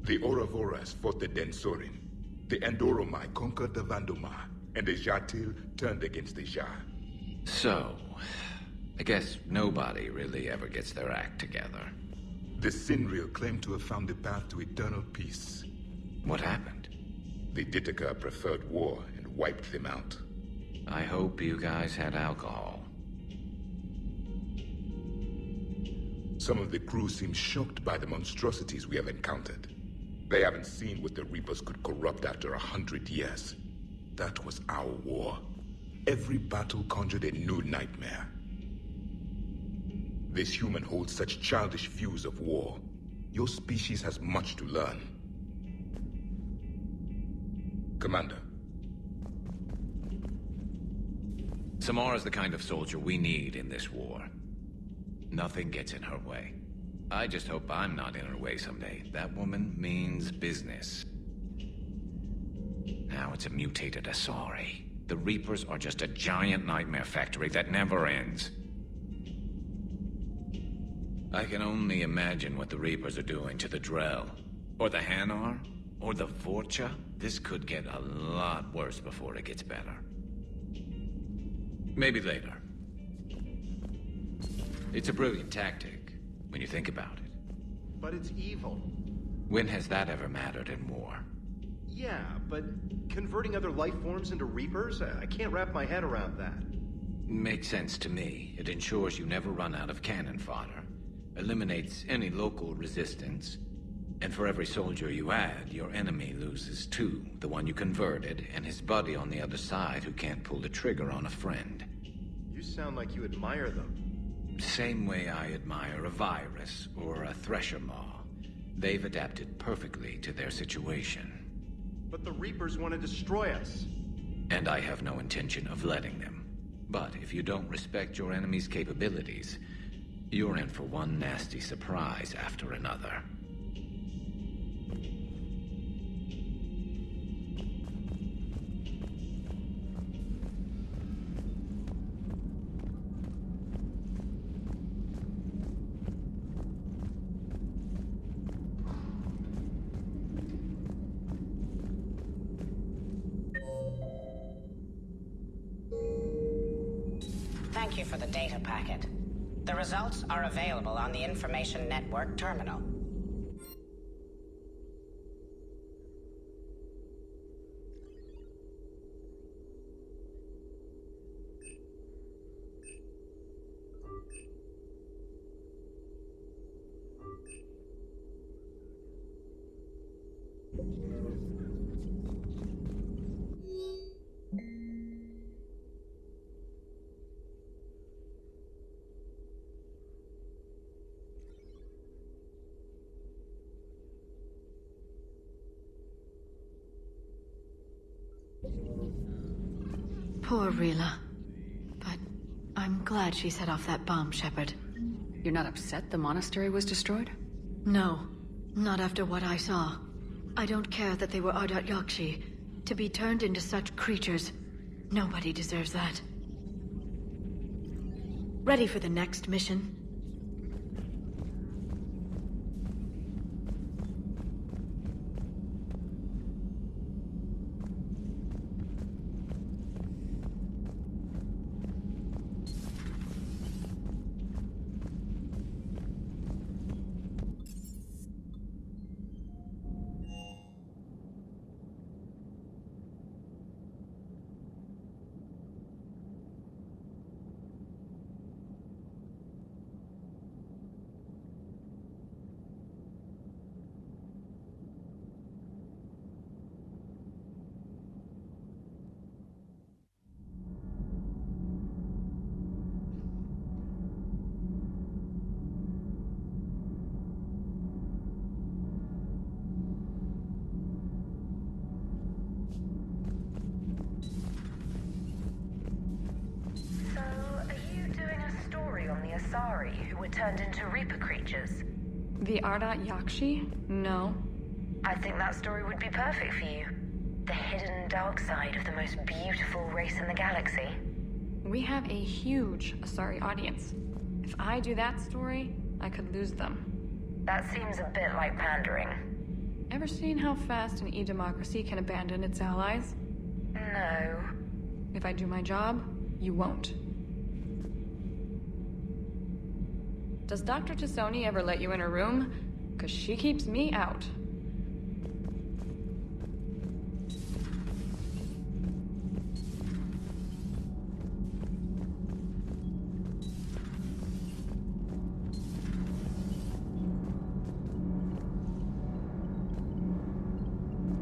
The Ouroboros fought the Densorin. The Andoromai conquered the Vandomar, and the Jatil turned against the Jah. So, I guess nobody really ever gets their act together. The Sinreal claimed to have found the path to eternal peace. What happened? The Ditaka preferred war and wiped them out. I hope you guys had alcohol. Some of the crew seem shocked by the monstrosities we have encountered. They haven't seen what the Reapers could corrupt after 100 years. That was our war. Every battle conjured a new nightmare. This human holds such childish views of war. Your species has much to learn. Commander. Samara's the kind of soldier we need in this war. Nothing gets in her way. I just hope I'm not in her way someday. That woman means business. Now it's a mutated Asari. The Reapers are just a giant nightmare factory that never ends. I can only imagine what the Reapers are doing to the Drell, or the Hanar, or the Vorcha. This could get a lot worse before it gets better. Maybe later. It's a brilliant tactic, when you think about it. But it's evil. When has that ever mattered in war? Yeah, but converting other life forms into Reapers? I can't wrap my head around that. Makes sense to me. It ensures you never run out of cannon fodder, eliminates any local resistance, and for every soldier you add, your enemy loses two, the one you converted, and his buddy on the other side who can't pull the trigger on a friend. You sound like you admire them. Same way I admire a virus or a thresher maw. They've adapted perfectly to their situation. But the Reapers want to destroy us. And I have no intention of letting them. But if you don't respect your enemy's capabilities, you're in for one nasty surprise after another. Thank you for the data packet. The results are available on the Information Network terminal. Poor Rila. But I'm glad she set off that bomb, Shepard. You're not upset the monastery was destroyed? No, not after what I saw. I don't care that they were Ardat Yakshi. To be turned into such creatures, nobody deserves that. Ready for the next mission? Asari who were turned into Reaper creatures? The Ardat Yakshi? No. I think that story would be perfect for you. The hidden dark side of the most beautiful race in the galaxy. We have a huge Asari audience. If I do that story, I could lose them. That seems a bit like pandering. Ever seen how fast an e-democracy can abandon its allies? No. If I do my job, you won't. Does Dr. Tassoni ever let you in her room? 'Cause she keeps me out.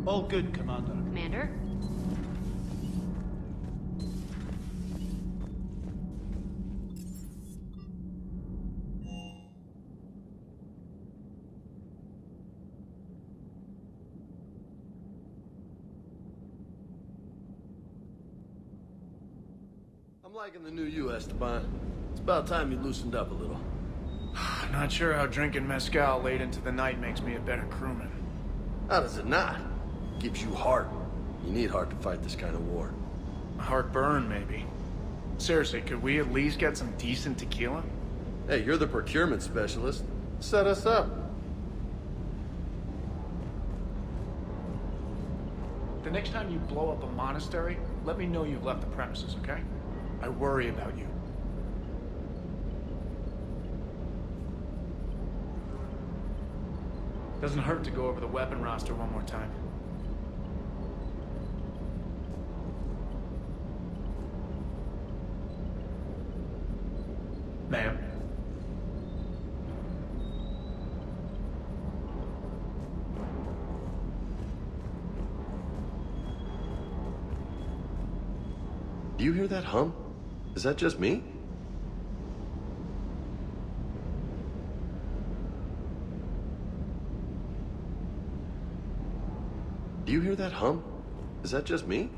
All good, Commander. Commander? I'm liking the new you, Esteban. It's about time you loosened up a little. Not sure how drinking mezcal late into the night makes me a better crewman. How does it not? Gives you heart. You need heart to fight this kind of war. Heartburn, maybe. Seriously, could we at least get some decent tequila? Hey, you're the procurement specialist. Set us up. The next time you blow up a monastery, let me know you've left the premises, okay? I worry about you. Doesn't hurt to go over the weapon roster one more time. Ma'am. Do you hear that hum? Is that just me? Do you hear that hum? Is that just me?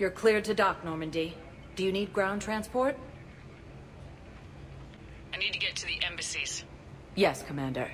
You're cleared to dock, Normandy. Do you need ground transport? I need to get to the embassies. Yes, Commander.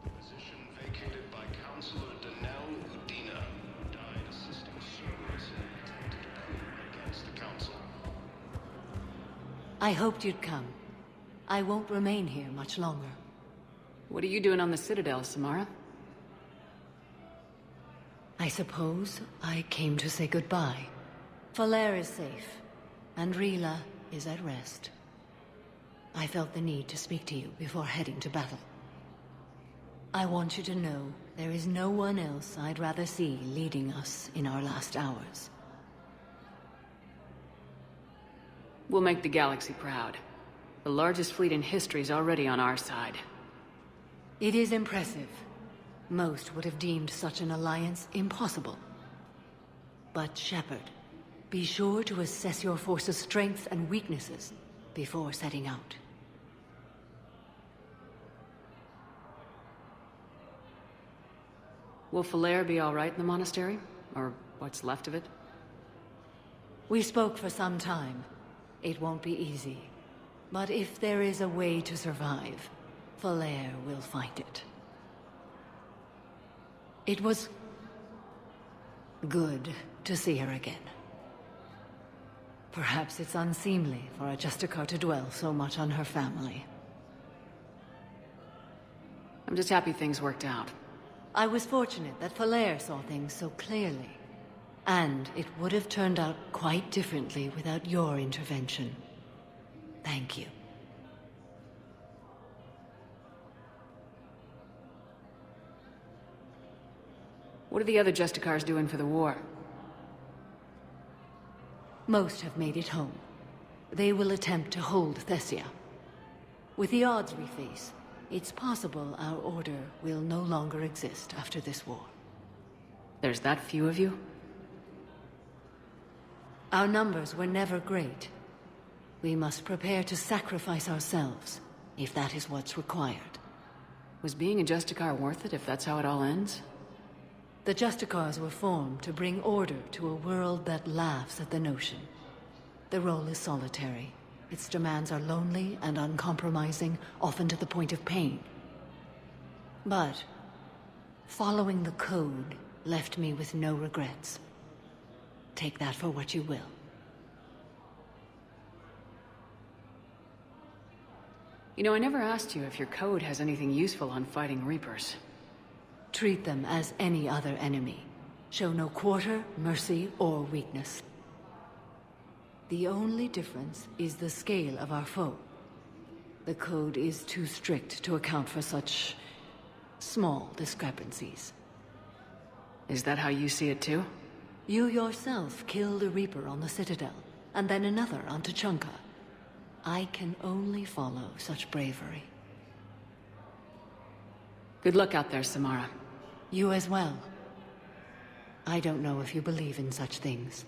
Position vacated by Counselor Danelle Udina, who died assisting Cerberus in an attempted coup against the Council. I hoped you'd come. I won't remain here much longer. What are you doing on the Citadel, Samara? I suppose I came to say goodbye. Falair is safe, and Rila is at rest. I felt the need to speak to you before heading to battle. I want you to know there is no one else I'd rather see leading us in our last hours. We'll make the galaxy proud. The largest fleet in history is already on our side. It is impressive. Most would have deemed such an alliance impossible. But Shepard, be sure to assess your force's strengths and weaknesses before setting out. Will Falair be all right in the monastery? Or what's left of it? We spoke for some time. It won't be easy. But if there is a way to survive, Falair will find it. It was good to see her again. Perhaps it's unseemly for a Justicar to dwell so much on her family. I'm just happy things worked out. I was fortunate that Falair saw things so clearly. And it would have turned out quite differently without your intervention. Thank you. What are the other Justicars doing for the war? Most have made it home. They will attempt to hold Thessia. With the odds we face, it's possible our order will no longer exist after this war. There's that few of you? Our numbers were never great. We must prepare to sacrifice ourselves, if that is what's required. Was being a Justicar worth it if that's how it all ends? The Justicars were formed to bring order to a world that laughs at the notion. The role is solitary. Its demands are lonely and uncompromising, often to the point of pain. But following the code left me with no regrets. Take that for what you will. You know, I never asked you if your code has anything useful on fighting Reapers. Treat them as any other enemy. Show no quarter, mercy, or weakness. The only difference is the scale of our foe. The code is too strict to account for such small discrepancies. Is that how you see it too? You yourself killed a Reaper on the Citadel, and then another on Tuchanka. I can only follow such bravery. Good luck out there, Samara. You as well. I don't know if you believe in such things,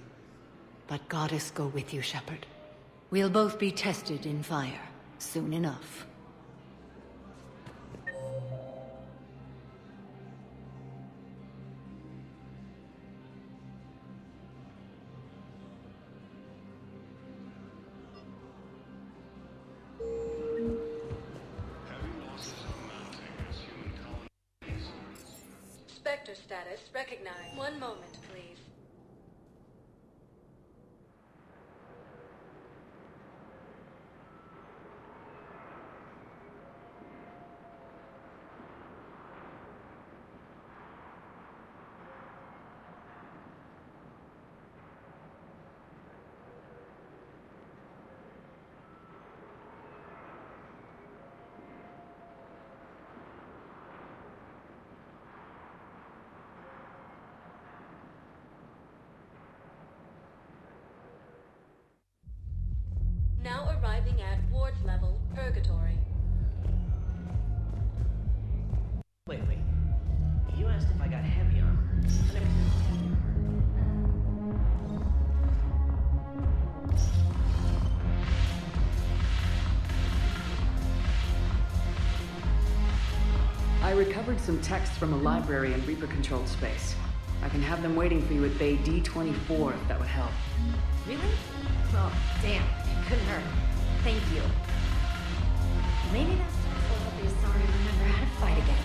but Goddess go with you, Shepard. We'll both be tested in fire, soon enough. Spectre status recognized. One moment, please. Now arriving at ward level purgatory. Wait. You asked if I got heavy armor. I never said heavy I recovered some texts from a library in Reaper-controlled space. I can have them waiting for you at Bay D-24 if that would help. Really? Oh, damn. It couldn't hurt. Thank you. Maybe that's just so that the Asari remember how to fight again.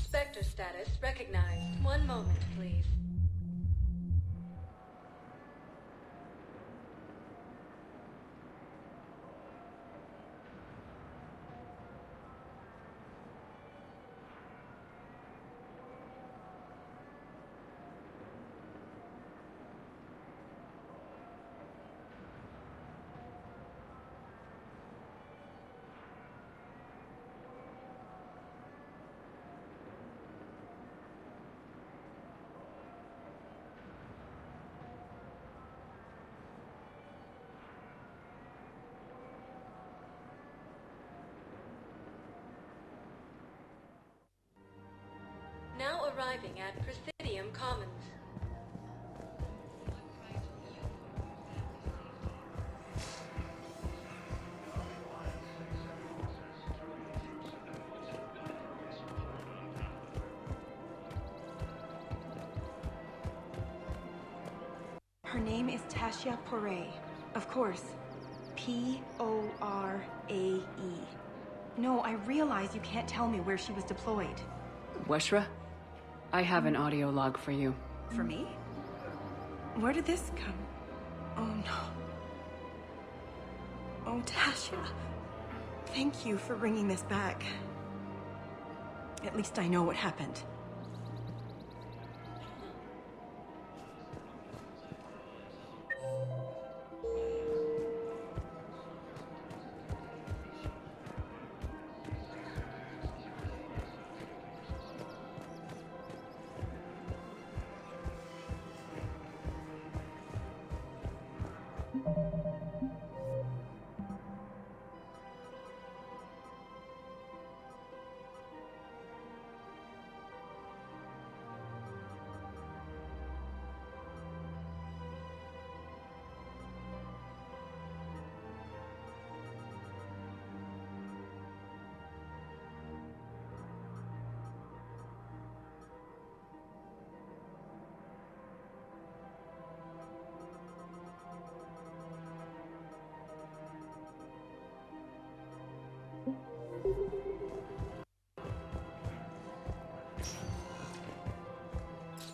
Spectre status recognized. One moment, please. Now arriving at Presidium Commons. Her name is Tasha Poray. Of course. P-O-R-A-E. No, I realize you can't tell me where she was deployed. Weshra? I have an audio log for you. For me? Where did this come? Oh no. Oh, Tasha. Thank you for bringing this back. At least I know what happened.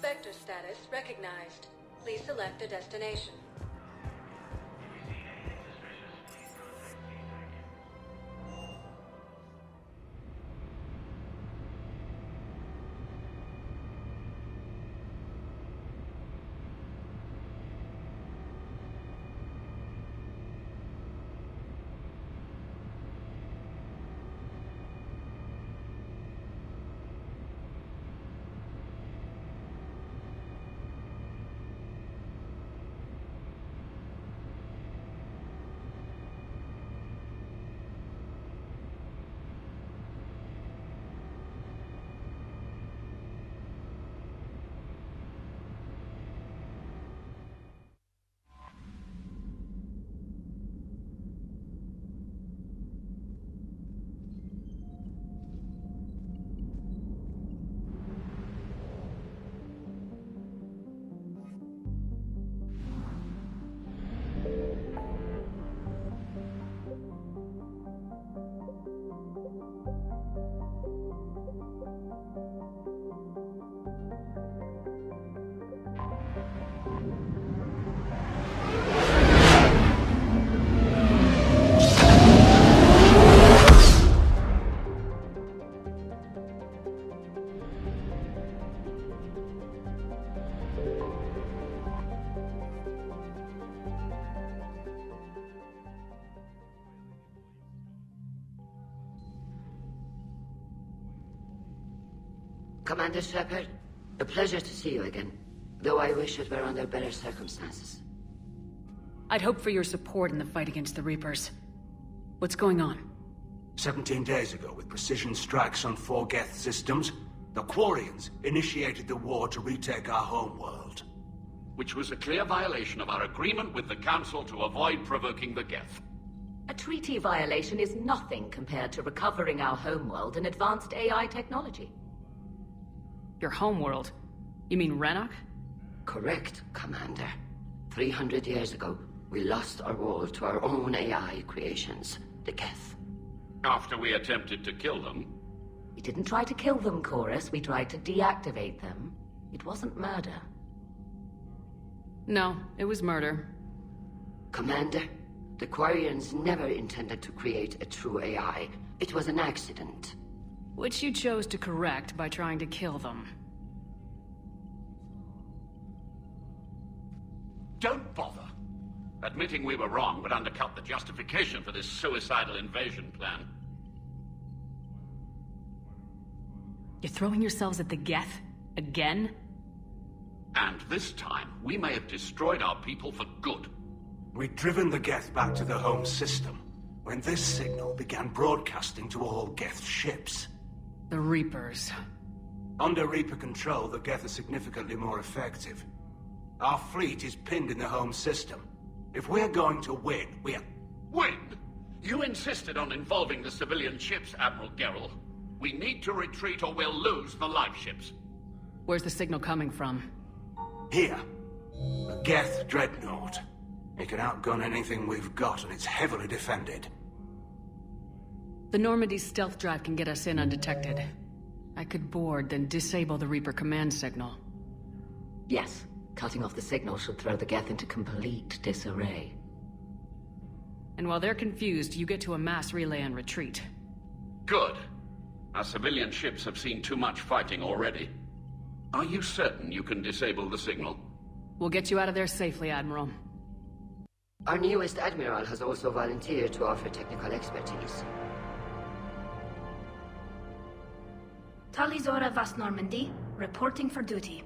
Spectre status recognized. Please select a destination. Commander Shepard, a pleasure to see you again. Though I wish it were under better circumstances. I'd hoped for your support in the fight against the Reapers. What's going on? 17 days ago, with precision strikes on 4 Geth systems, the Quarians initiated the war to retake our homeworld. Which was a clear violation of our agreement with the Council to avoid provoking the Geth. A treaty violation is nothing compared to recovering our homeworld and advanced AI technology. Your homeworld? You mean Renok? Correct, Commander. 300 years ago, we lost our world to our own AI creations, the Geth. After we attempted to kill them. We didn't try to kill them, Chorus. We tried to deactivate them. It wasn't murder. No, it was murder. Commander, the Quarians never intended to create a true AI. It was an accident. Which you chose to correct by trying to kill them. Don't bother. Admitting we were wrong would undercut the justification for this suicidal invasion plan. You're throwing yourselves at the Geth? Again? And this time, we may have destroyed our people for good. We'd driven the Geth back to the home system, when this signal began broadcasting to all Geth ships. The Reapers. Under Reaper control, the Geth are significantly more effective. Our fleet is pinned in the home system. If we're going to win, we're... Win? You insisted on involving the civilian ships, Admiral Gerrel. We need to retreat or we'll lose the live ships. Where's the signal coming from? Here. A Geth dreadnought. It can outgun anything we've got, and it's heavily defended. The Normandy's stealth drive can get us in undetected. I could board, then disable the Reaper command signal. Yes. Cutting off the signal should throw the Geth into complete disarray. And while they're confused, you get to a mass relay and retreat. Good. Our civilian ships have seen too much fighting already. Are you certain you can disable the signal? We'll get you out of there safely, Admiral. Our newest Admiral has also volunteered to offer technical expertise. Talizora Vas Normandy, reporting for duty.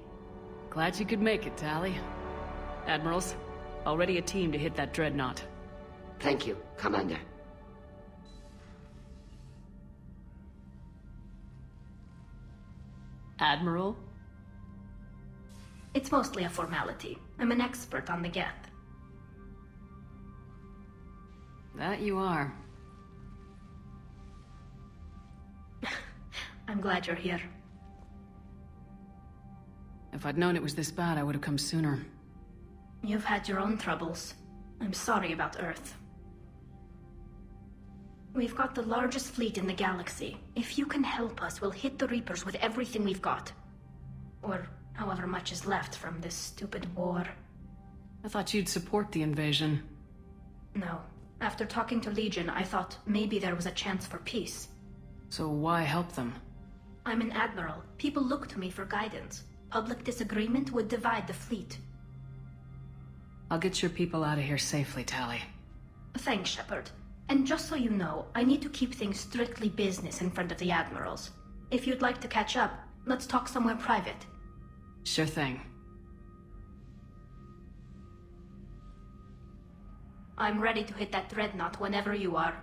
Glad you could make it, Tally. Admirals, already a team to hit that dreadnought. Thank you, Commander. Admiral? It's mostly a formality. I'm an expert on the Geth. That you are. I'm glad you're here. If I'd known it was this bad, I would have come sooner. You've had your own troubles. I'm sorry about Earth. We've got the largest fleet in the galaxy. If you can help us, we'll hit the Reapers with everything we've got. Or however much is left from this stupid war. I thought you'd support the invasion. No. After talking to Legion, I thought maybe there was a chance for peace. So why help them? I'm an admiral. People look to me for guidance. Public disagreement would divide the fleet. I'll get your people out of here safely, Tally. Thanks, Shepard. And just so you know, I need to keep things strictly business in front of the admirals. If you'd like to catch up, let's talk somewhere private. Sure thing. I'm ready to hit that dreadnought whenever you are.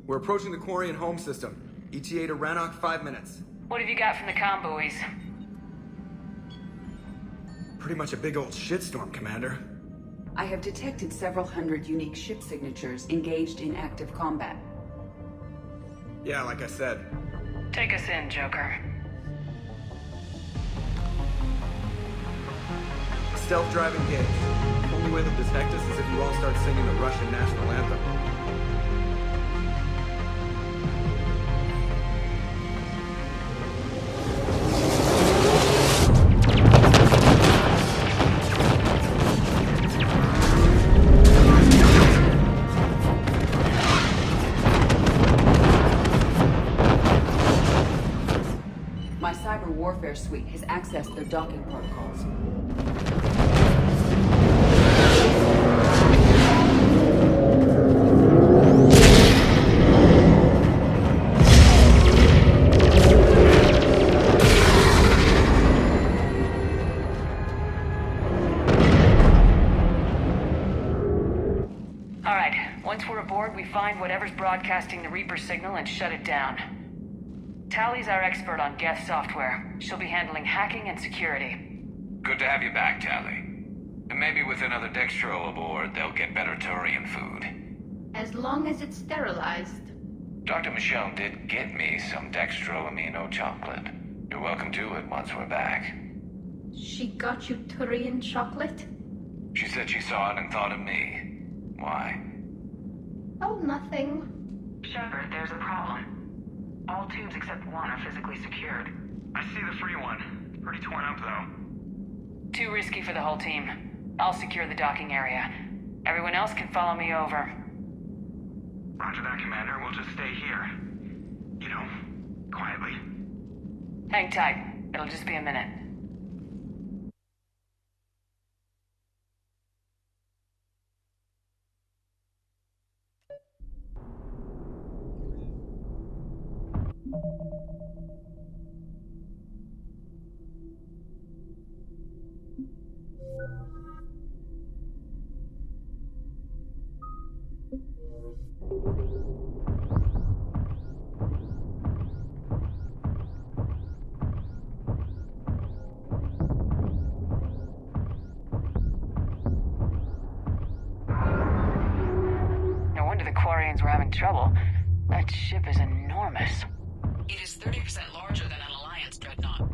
We're approaching the quarry and home system. ETA to Rannoch, 5 minutes. What have you got from the comm buoys? Pretty much a big old shitstorm, Commander. I have detected several hundred unique ship signatures engaged in active combat. Yeah, like I said. Take us in, Joker. Stealth drive engaged. The only way they'll detect us is if you all start singing the Russian national anthem. My cyber warfare suite has accessed their docking protocols. All right, once we're aboard, we find whatever's broadcasting the Reaper signal and shut it down. Tally's our expert on Geth software. She'll be handling hacking and security. Good to have you back, Tally. And maybe with another Dextro aboard, they'll get better Turian food. As long as it's sterilized. Dr. Michonne did get me some Dextro Amino chocolate. You're welcome to it once we're back. She got you Turian chocolate? She said she saw it and thought of me. Why? Oh, nothing. Shepard, there's a problem. All tubes except one are physically secured. I see the free one. Pretty torn up, though. Too risky for the whole team. I'll secure the docking area. Everyone else can follow me over. Roger that, Commander. We'll just stay here. You know, quietly. Hang tight. It'll just be a minute. No wonder the Quarians were having trouble. That ship is enormous. It is 30% larger than an Alliance dreadnought.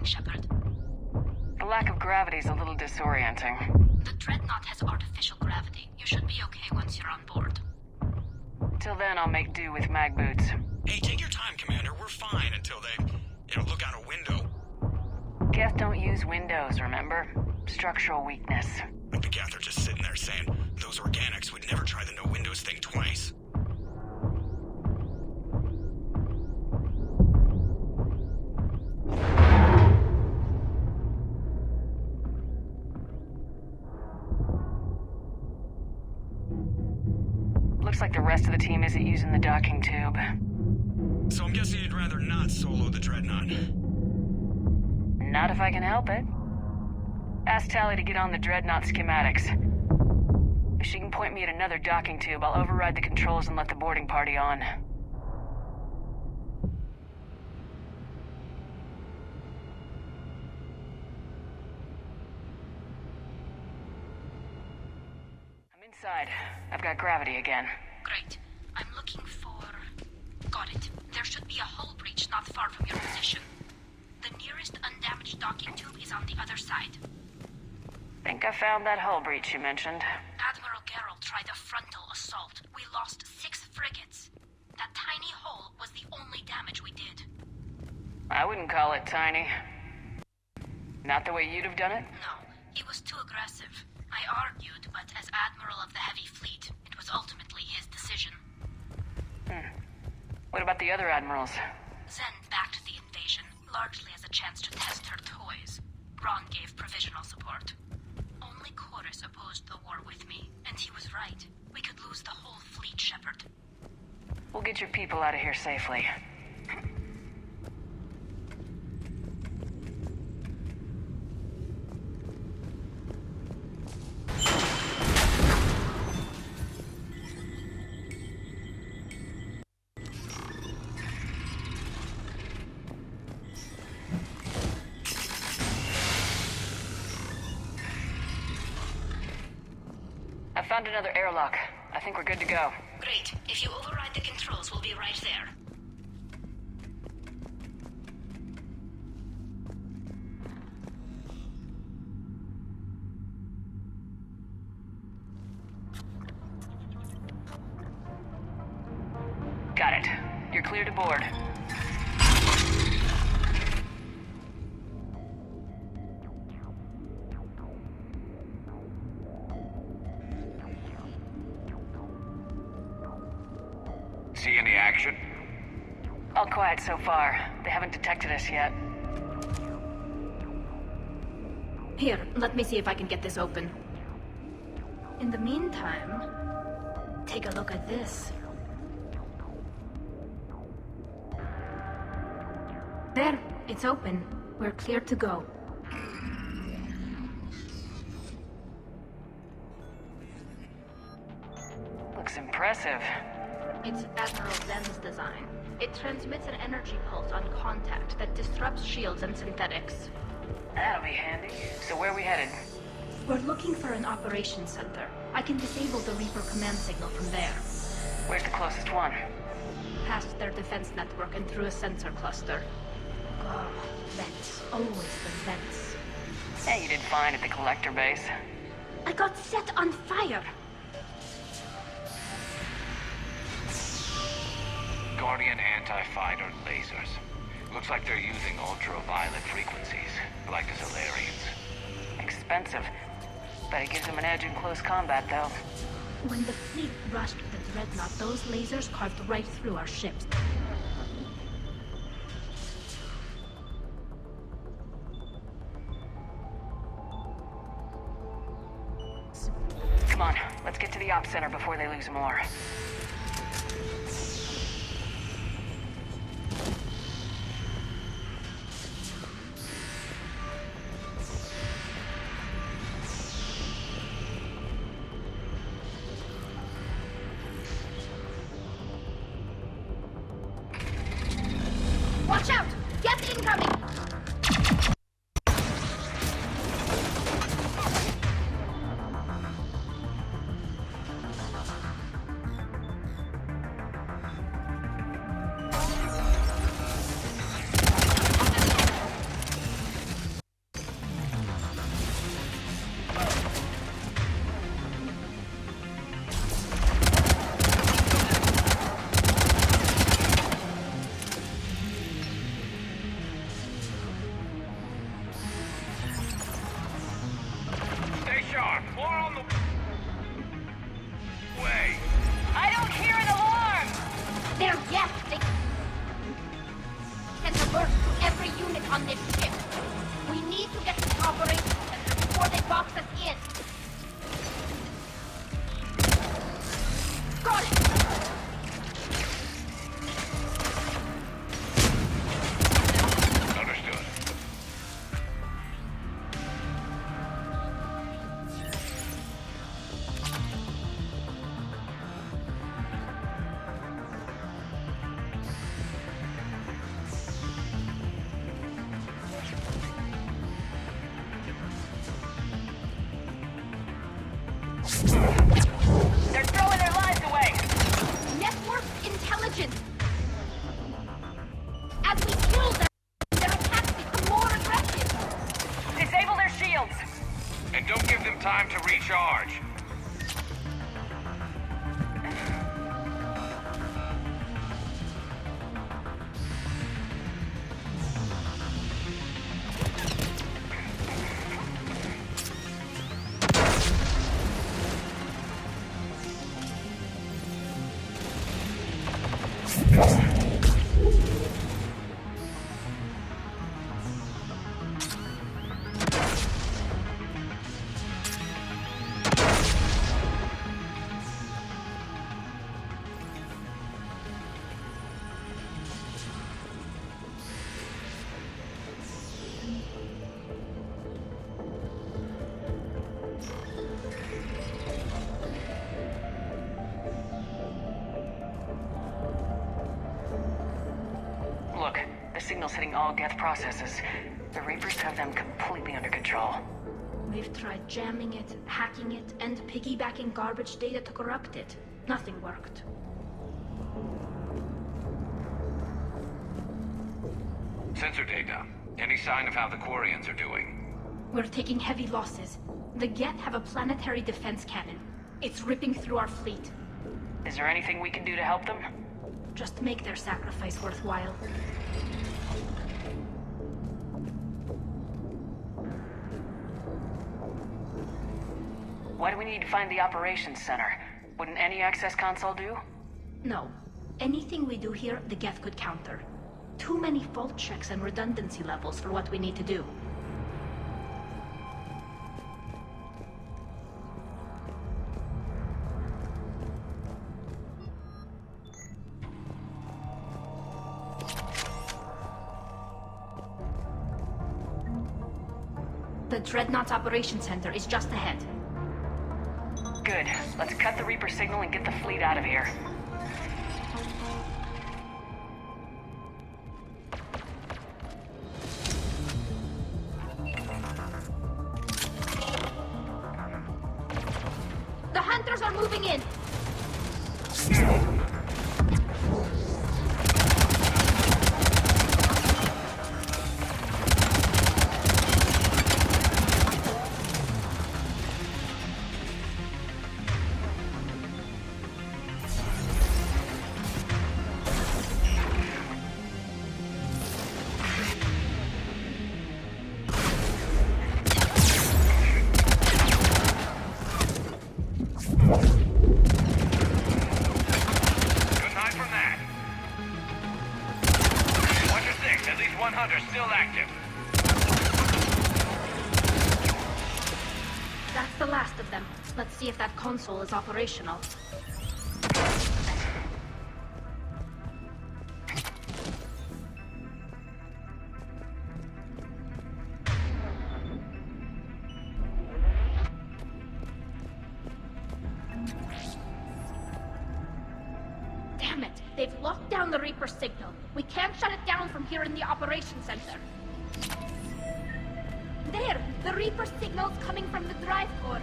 Shepard. The lack of gravity is a little disorienting. The Dreadnought has artificial gravity. You should be okay once you're on board. Till then, I'll make do with mag boots. Hey, take your time, Commander. We're fine until they, look out a window. Geth don't use windows, remember? Structural weakness. Like the Geth are just sitting there saying, those organics would never try the no windows thing twice. Looks like the rest of the team isn't using the docking tube. So I'm guessing you'd rather not solo the Dreadnought. Not if I can help it. Ask Tally to get on the Dreadnought schematics. If she can point me at another docking tube, I'll override the controls and let the boarding party on. I'm inside. I've got gravity again. Great. I'm looking for... Got it. There should be a hull breach not far from your position. The nearest undamaged docking tube is on the other side. Think I found that hull breach you mentioned. Admiral Geralt tried a frontal assault. We lost 6 frigates. That tiny hole was the only damage we did. I wouldn't call it tiny. Not the way you'd have done it? No, he was too aggressive. I argued, but as Admiral of the Heavy Fleet, it was ultimately his decision. What about the other admirals? Zen backed the invasion, largely as a chance to test her toys. Ron gave provisional support. Only Chorus opposed the war with me, and he was right. We could lose the whole fleet, Shepard. We'll get your people out of here safely. I found another airlock. I think we're good to go. Great. If you override the controls, we'll be right there. Got it. You're clear to board. See any action? All quiet so far. They haven't detected us yet. Here, let me see if I can get this open. In the meantime, take a look at this. There, it's open. We're clear to go. Looks impressive. It's Admiral Zen's design. It transmits an energy pulse on contact that disrupts shields and synthetics. That'll be handy. So where are we headed? We're looking for an operations center. I can disable the Reaper command signal from there. Where's the closest one? Past their defense network and through a sensor cluster. Oh, vents. Always the vents. Hey, you did fine at the collector base. I got set on fire! Guardian anti-fighter lasers. Looks like they're using ultraviolet frequencies, like the Solarians. Expensive. But it gives them an edge in close combat, though. When the fleet rushed the Dreadnought, those lasers carved right through our ships. Come on, let's get to the op center before they lose more. Watch out! Get incoming! Stay sharp. More on the way. I don't hear an alarm! They're yes! They send alert to every unit on this ship. We need to get to the operations center before they box us in. Got it! Understood. They're throwing their lives away! Network intelligence! As we kill them, their attacks become more aggressive! Disable their shields! And don't give them time to recharge. signals hitting all Geth processes. The Reapers have them completely under control. We've tried jamming it, hacking it, and piggybacking garbage data to corrupt it. Nothing worked. Sensor data. Any sign of how the Quarians are doing? We're taking heavy losses. The Geth have a planetary defense cannon. It's ripping through our fleet. Is there anything we can do to help them? Just make their sacrifice worthwhile. Why do we need to find the operations center? Wouldn't any access console do? No. Anything we do here, the Geth could counter. Too many fault checks and redundancy levels for what we need to do. The Dreadnought's Operations Center is just ahead. Good. Let's cut the Reaper signal and get the fleet out of here. The Hunters are moving in! That's the last of them. Let's see if that console is operational. Damn it! They've locked down the Reaper signal. We can't shut it down from here in the operations center. There! The Reaper signal's coming from the drive core.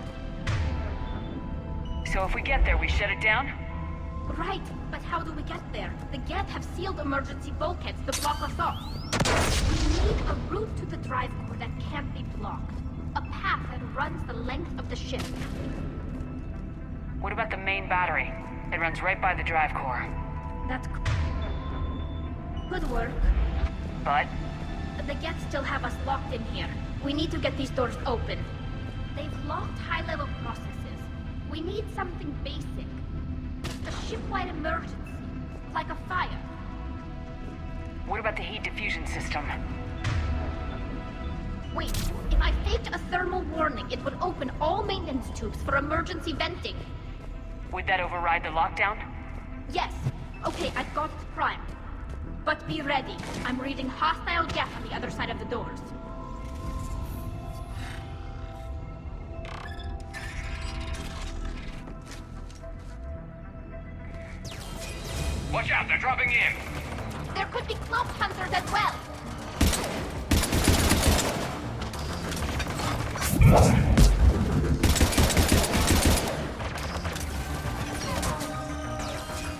So if we get there, we shut it down? Right, but how do we get there? The Geth have sealed emergency bulkheads to block us off. We need a route to the drive core that can't be blocked. A path that runs the length of the ship. What about the main battery? It runs right by the drive core. That's good work. But? The Geth still have us locked in here. We need to get these doors open. They've locked high-level processes. We need something basic. A ship-wide emergency. Like a fire. What about the heat diffusion system? Wait, if I faked a thermal warning, it would open all maintenance tubes for emergency venting. Would that override the lockdown? Yes. Okay, I've got it primed. But be ready. I'm reading hostile Geth on the other side of the doors. Watch out, they're dropping in! There could be cloak hunters as well!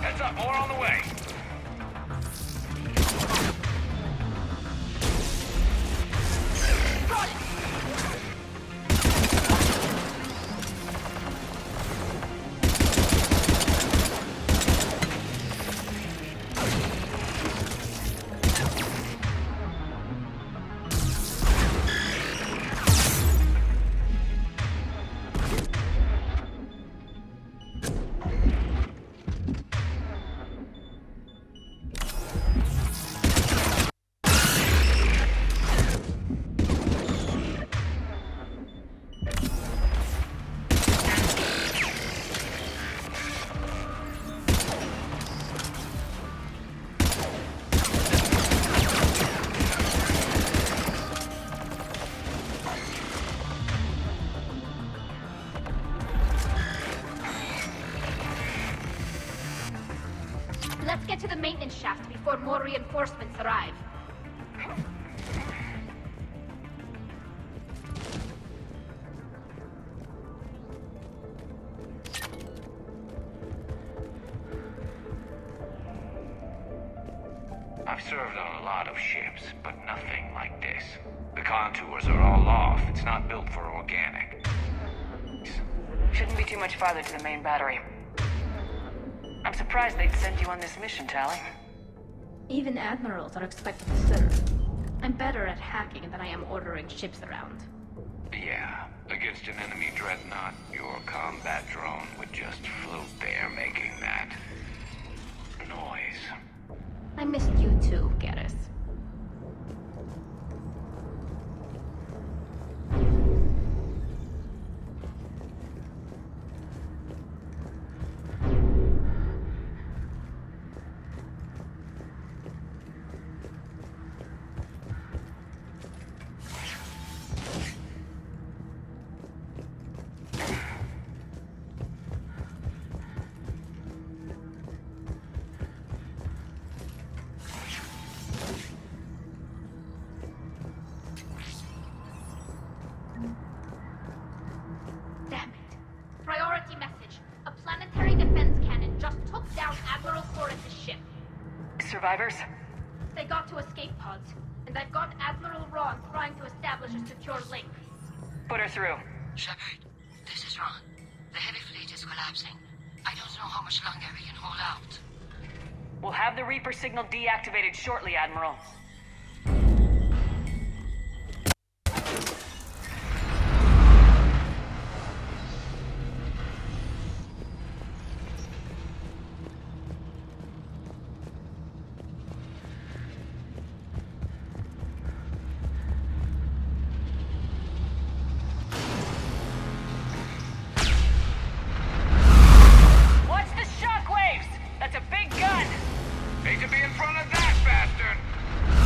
Heads up, more on the way! Let's get to the maintenance shaft before more reinforcements arrive. I've served on a lot of ships, but nothing like this. The contours are all off. It's not built for organic. Shouldn't be too much farther to the main battery. I'm surprised they'd send you on this mission, Tally. Even admirals are expected to serve. I'm better at hacking than I am ordering ships around. Yeah, against an enemy dreadnought, your combat drone would just float there making that noise. I missed you too, Garrus. Damn it. Priority message. A planetary defense cannon just took down Admiral Forrest's ship. Survivors? They got to escape pods, and I've got Admiral Ron trying to establish a secure link. Put her through. Shepard, this is Ron. The heavy fleet is collapsing. I don't know how much longer we can hold out. We'll have the Reaper signal deactivated shortly, Admiral. Watch the shockwaves! That's a big gun! Hate to be in front of that bastard!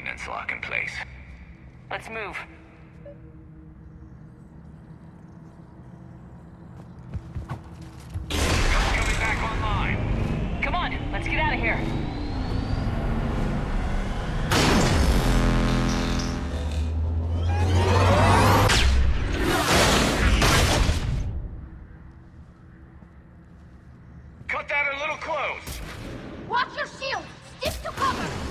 ordnance lock in place. Let's move. Coming back online. Come on, let's get out of here. Cut that a little close. Watch your shield! Stick to cover!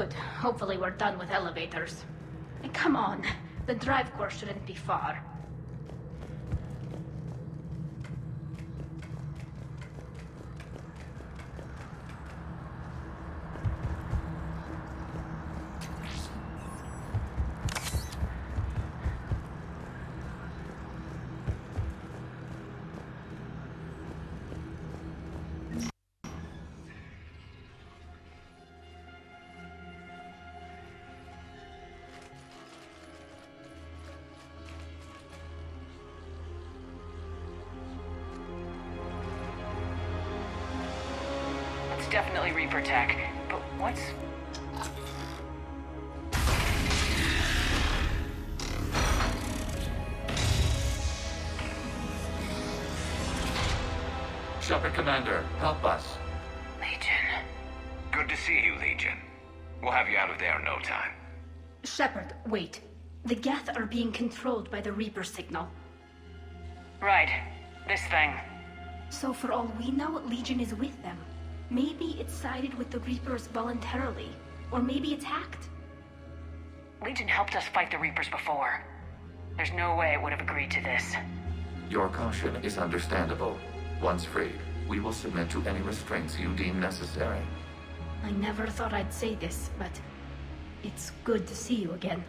Good. Hopefully we're done with elevators. And come on, the drive core shouldn't be far. It's definitely Reaper tech, but what's... Shepard Commander, help us. Legion. Good to see you, Legion. We'll have you out of there in no time. Shepard, wait. The Geth are being controlled by the Reaper signal. Right. This thing. So for all we know, Legion is with them. Maybe it sided with the Reapers voluntarily. Or maybe it's hacked. Legion helped us fight the Reapers before. There's no way it would have agreed to this. Your caution is understandable. Once freed, we will submit to any restraints you deem necessary. I never thought I'd say this, but it's good to see you again.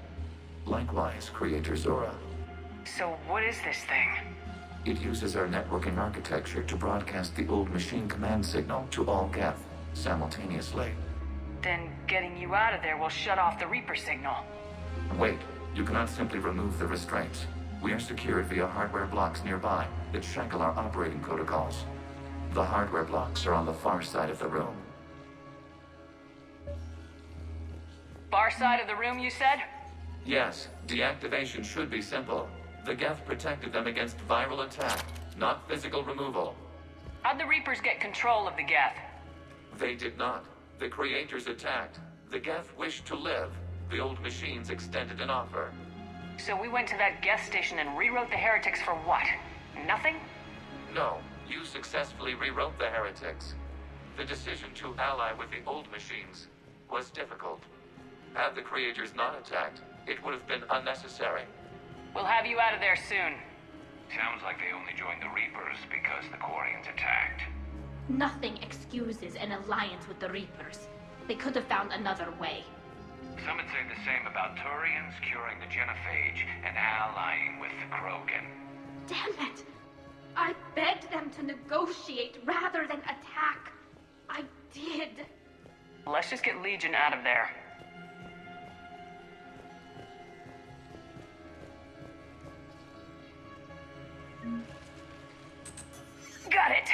Likewise, Creator Zora. So what is this thing? It uses our networking architecture to broadcast the old machine command signal to all Geth simultaneously. Then getting you out of there will shut off the Reaper signal. Wait, you cannot simply remove the restraints. We are secured via hardware blocks nearby that shackle our operating protocols. The hardware blocks are on the far side of the room. Far side of the room, you said? Yes, deactivation should be simple. The Geth protected them against viral attack, not physical removal. How'd the Reapers get control of the Geth? They did not. The Creators attacked. The Geth wished to live. The old machines extended an offer. So we went to that Geth station and rewrote the heretics for what? Nothing? No, you successfully rewrote the heretics. The decision to ally with the old machines was difficult. Had the Creators not attacked, it would have been unnecessary. We'll have you out of there soon. Sounds like they only joined the Reapers because the Quarians attacked. Nothing excuses an alliance with the Reapers. They could have found another way. Some would say the same about Turians curing the genophage and allying with the Krogan. Damn it! I begged them to negotiate rather than attack. I did. Let's just get Legion out of there. Got it!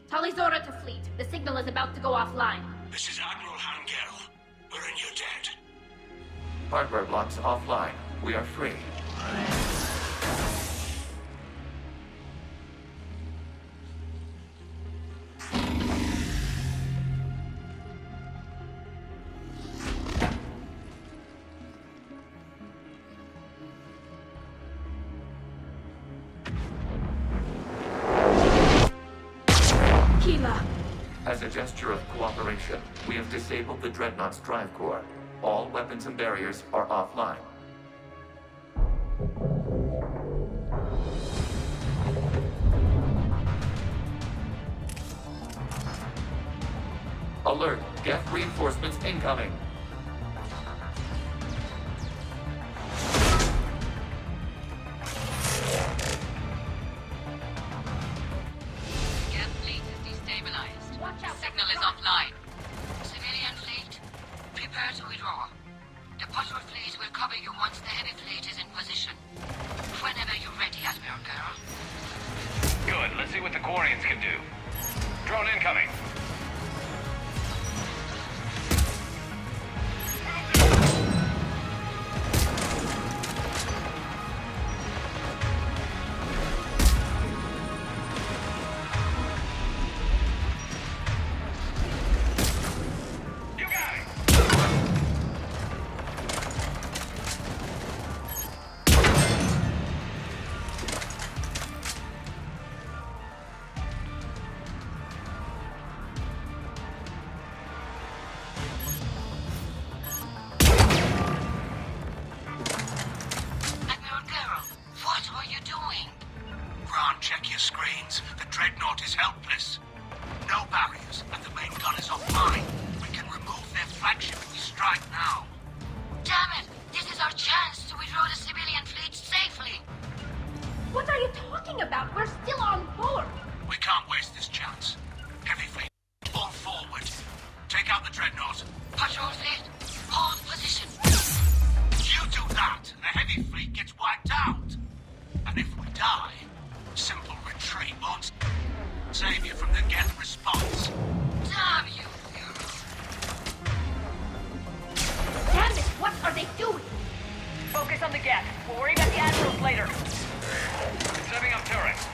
Talizora to fleet. The signal is about to go offline. This is Admiral Hangel. We're in your debt. Hardware blocks offline. We are free. As a gesture of cooperation, we have disabled the Dreadnought's drive core. All weapons and barriers are offline. Alert! Geth reinforcements incoming! Check your screens. The Dreadnought is helpless. No barriers, and the main gun is offline. We can remove their flagship if we strike now. Damn it! This is our chance to withdraw the civilian fleet safely! What are you talking about? We're still on board! We can't waste this chance. Heavy fleet, all forward. Take out the Dreadnought. Patrol fleet, hold position. You do that, and the heavy fleet gets wiped out. And if we die, simple retreat won't save you from the Geth response. Damn you! Damn it! What are they doing? Focus on the Geth. We'll worry about the Admirals later. Setting up turrets.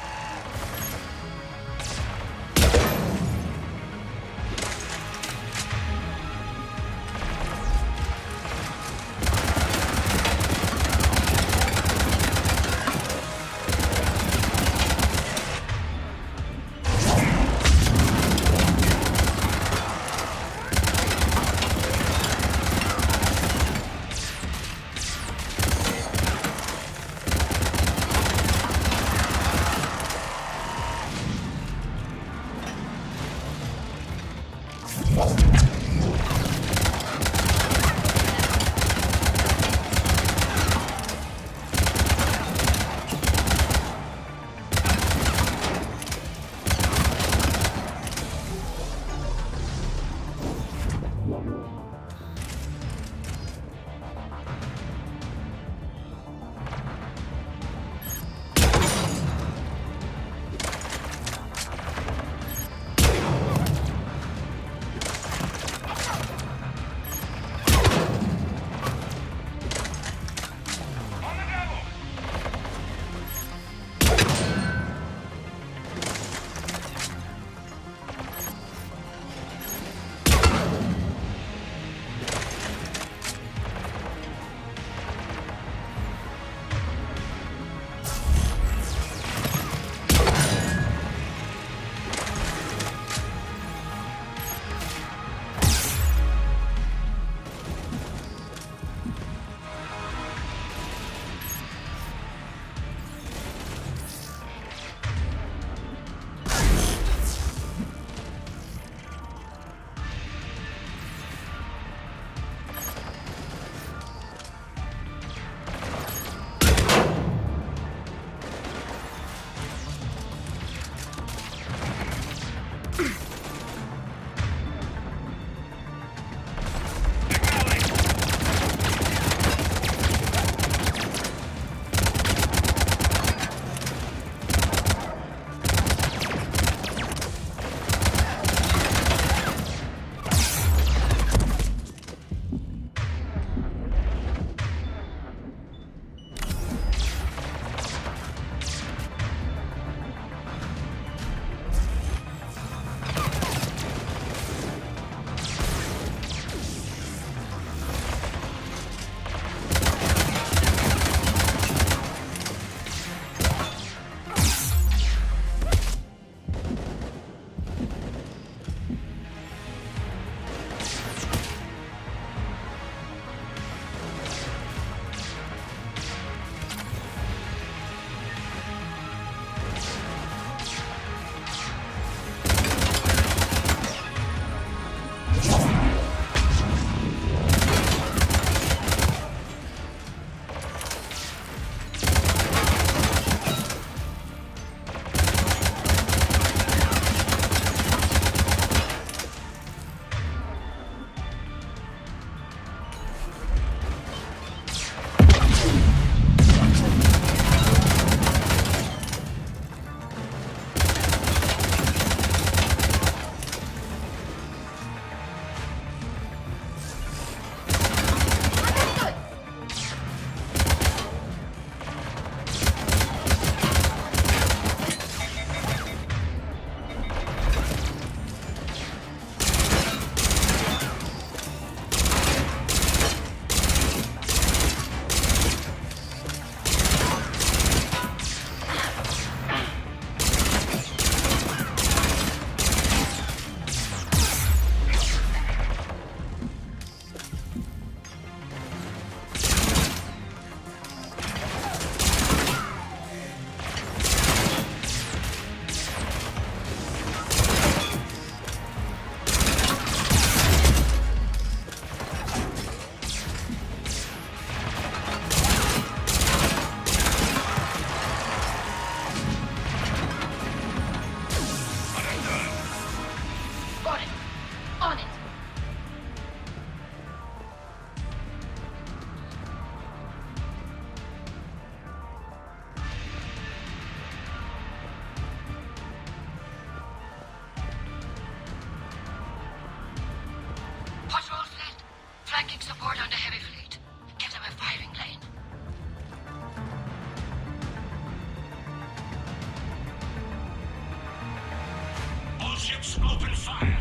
targets. Open fire.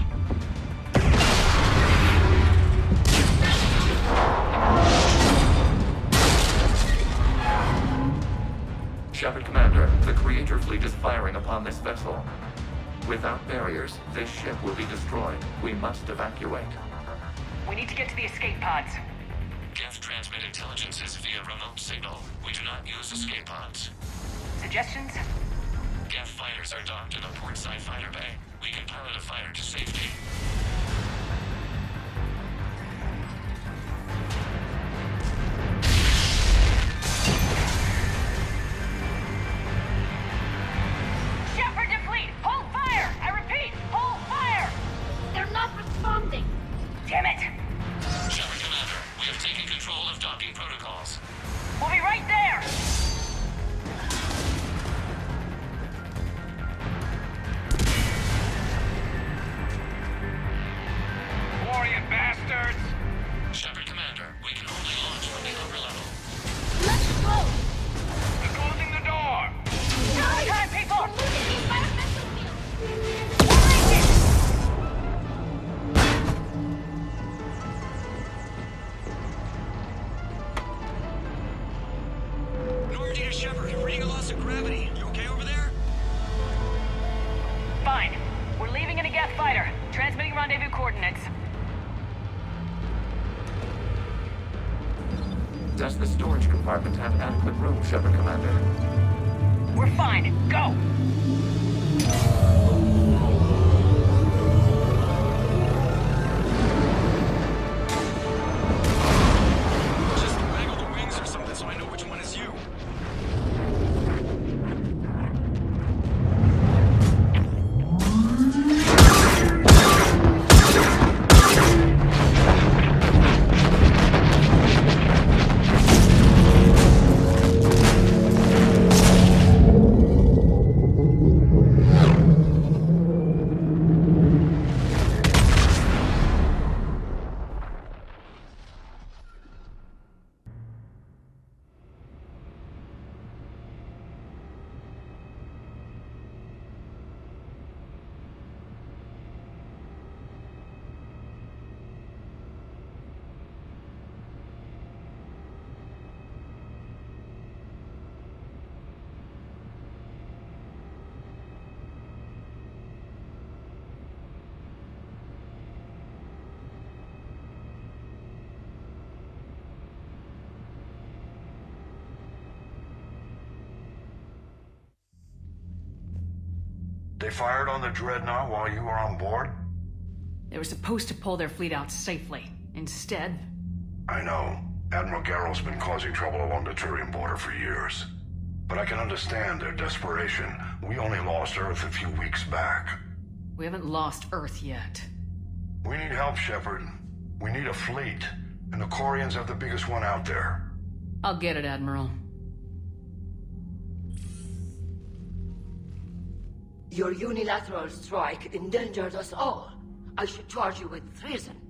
Shepard Commander, the Creator fleet is firing upon this vessel. Without barriers, this ship will be destroyed. We must evacuate. We need to get to the escape pods. Geth transmit intelligences via remote signal. We do not use escape pods. Suggestions? Geth fighters are docked in a portside fighter bay. We can pilot a fighter to safety. Shepard to fleet! Hold fire! I repeat, hold fire! They're not responding. Damn it! Shepard Commander, we have taken control of docking protocols. We'll be right there! Warrior bastards! Shepard Commander, we can only launch from the upper level. Let's go. They're closing the door! Time, people! The environmental field. Normandy to Shepard. Reading a loss of gravity. You okay over there? Fine. We're leaving in a Geth fighter. Transmitting rendezvous coordinates. Does the storage compartment have adequate room, Shepard Commander? We're fine. Go! Just waggle the wings or something so I know which one is you. They fired on the Dreadnought while you were on board? They were supposed to pull their fleet out safely. Instead... I know. Admiral Garrow's been causing trouble along the Turian border for years. But I can understand their desperation. We only lost Earth a few weeks back. we haven't lost Earth yet. We need help, Shepard. We need a fleet. And the Corians have the biggest one out there. I'll get it, Admiral. Your unilateral strike endangered us all. I should charge you with treason.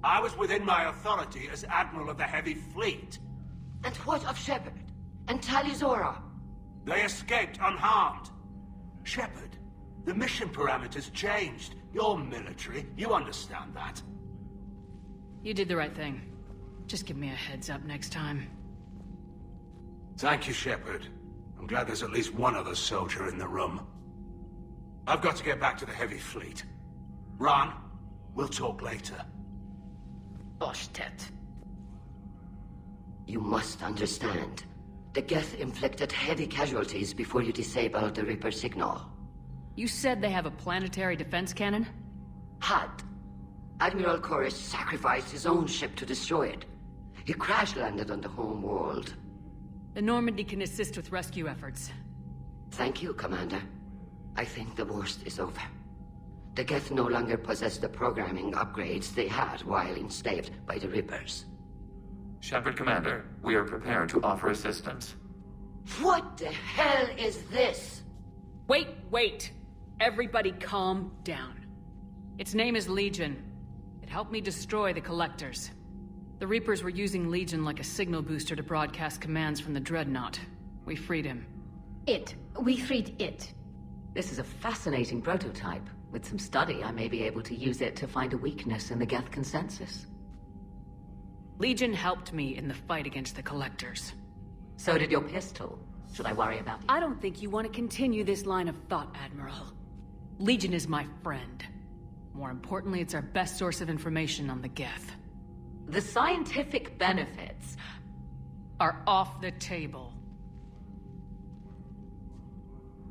I was within my authority as Admiral of the Heavy Fleet. And what of Shepard? And Talizora? They escaped unharmed. Shepard, the mission parameters changed. You're military. You understand that. You did the right thing. Just give me a heads up next time. Thank you, Shepard. I'm glad there's at least one other soldier in the room. I've got to get back to the Heavy Fleet. Ron, we'll talk later. Oshtet. You must understand. The Geth inflicted heavy casualties before you disabled the Reaper signal. You said they have a planetary defense cannon? Had. Admiral Chorus sacrificed his own ship to destroy it. He crash-landed on the home world. The Normandy can assist with rescue efforts. Thank you, Commander. I think the worst is over. The Geth no longer possess the programming upgrades they had while enslaved by the Reapers. Shepard Commander, we are prepared to offer assistance. What the hell is this? Wait! Everybody calm down. Its name is Legion. It helped me destroy the Collectors. The Reapers were using Legion like a signal booster to broadcast commands from the Dreadnought. We freed him. We freed it. This is a fascinating prototype. With some study, I may be able to use it to find a weakness in the Geth consensus. Legion helped me in the fight against the Collectors. So did your pistol. Should I worry about it? I don't think you want to continue this line of thought, Admiral. Legion is my friend. More importantly, it's our best source of information on the Geth. The scientific benefits are off the table.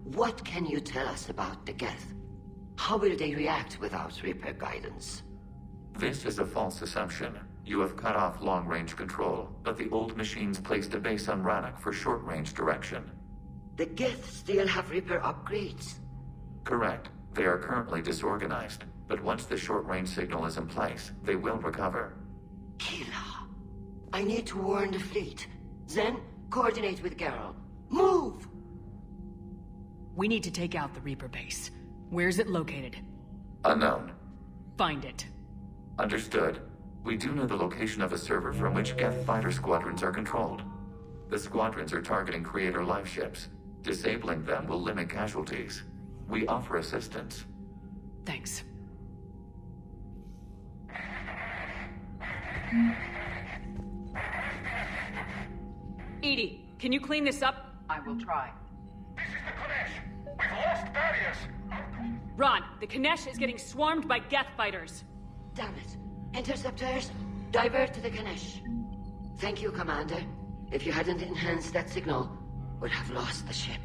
What can you tell us about the Geth? How will they react without Reaper guidance? This is a false assumption. You have cut off long-range control, but the old machines placed a base on Rannoch for short-range direction. The Geth still have Reaper upgrades? Correct. They are currently disorganized, but once the short-range signal is in place, they will recover. Kila, I need to warn the fleet. Then, coordinate with Geralt. Move! We need to take out the Reaper base. Where's it located? Unknown. Find it. Understood. We do know the location of a server from which Geth fighter squadrons are controlled. The squadrons are targeting Creator life ships. Disabling them will limit casualties. We offer assistance. Thanks. Edie, can you clean this up? I will try. This is the Kodesh. We've lost barriers. Ron, the Kanesh is getting swarmed by Geth fighters. Damn it. Interceptors, divert to the Ganesh. Thank you, Commander. If you hadn't enhanced that signal, we'd have lost the ship.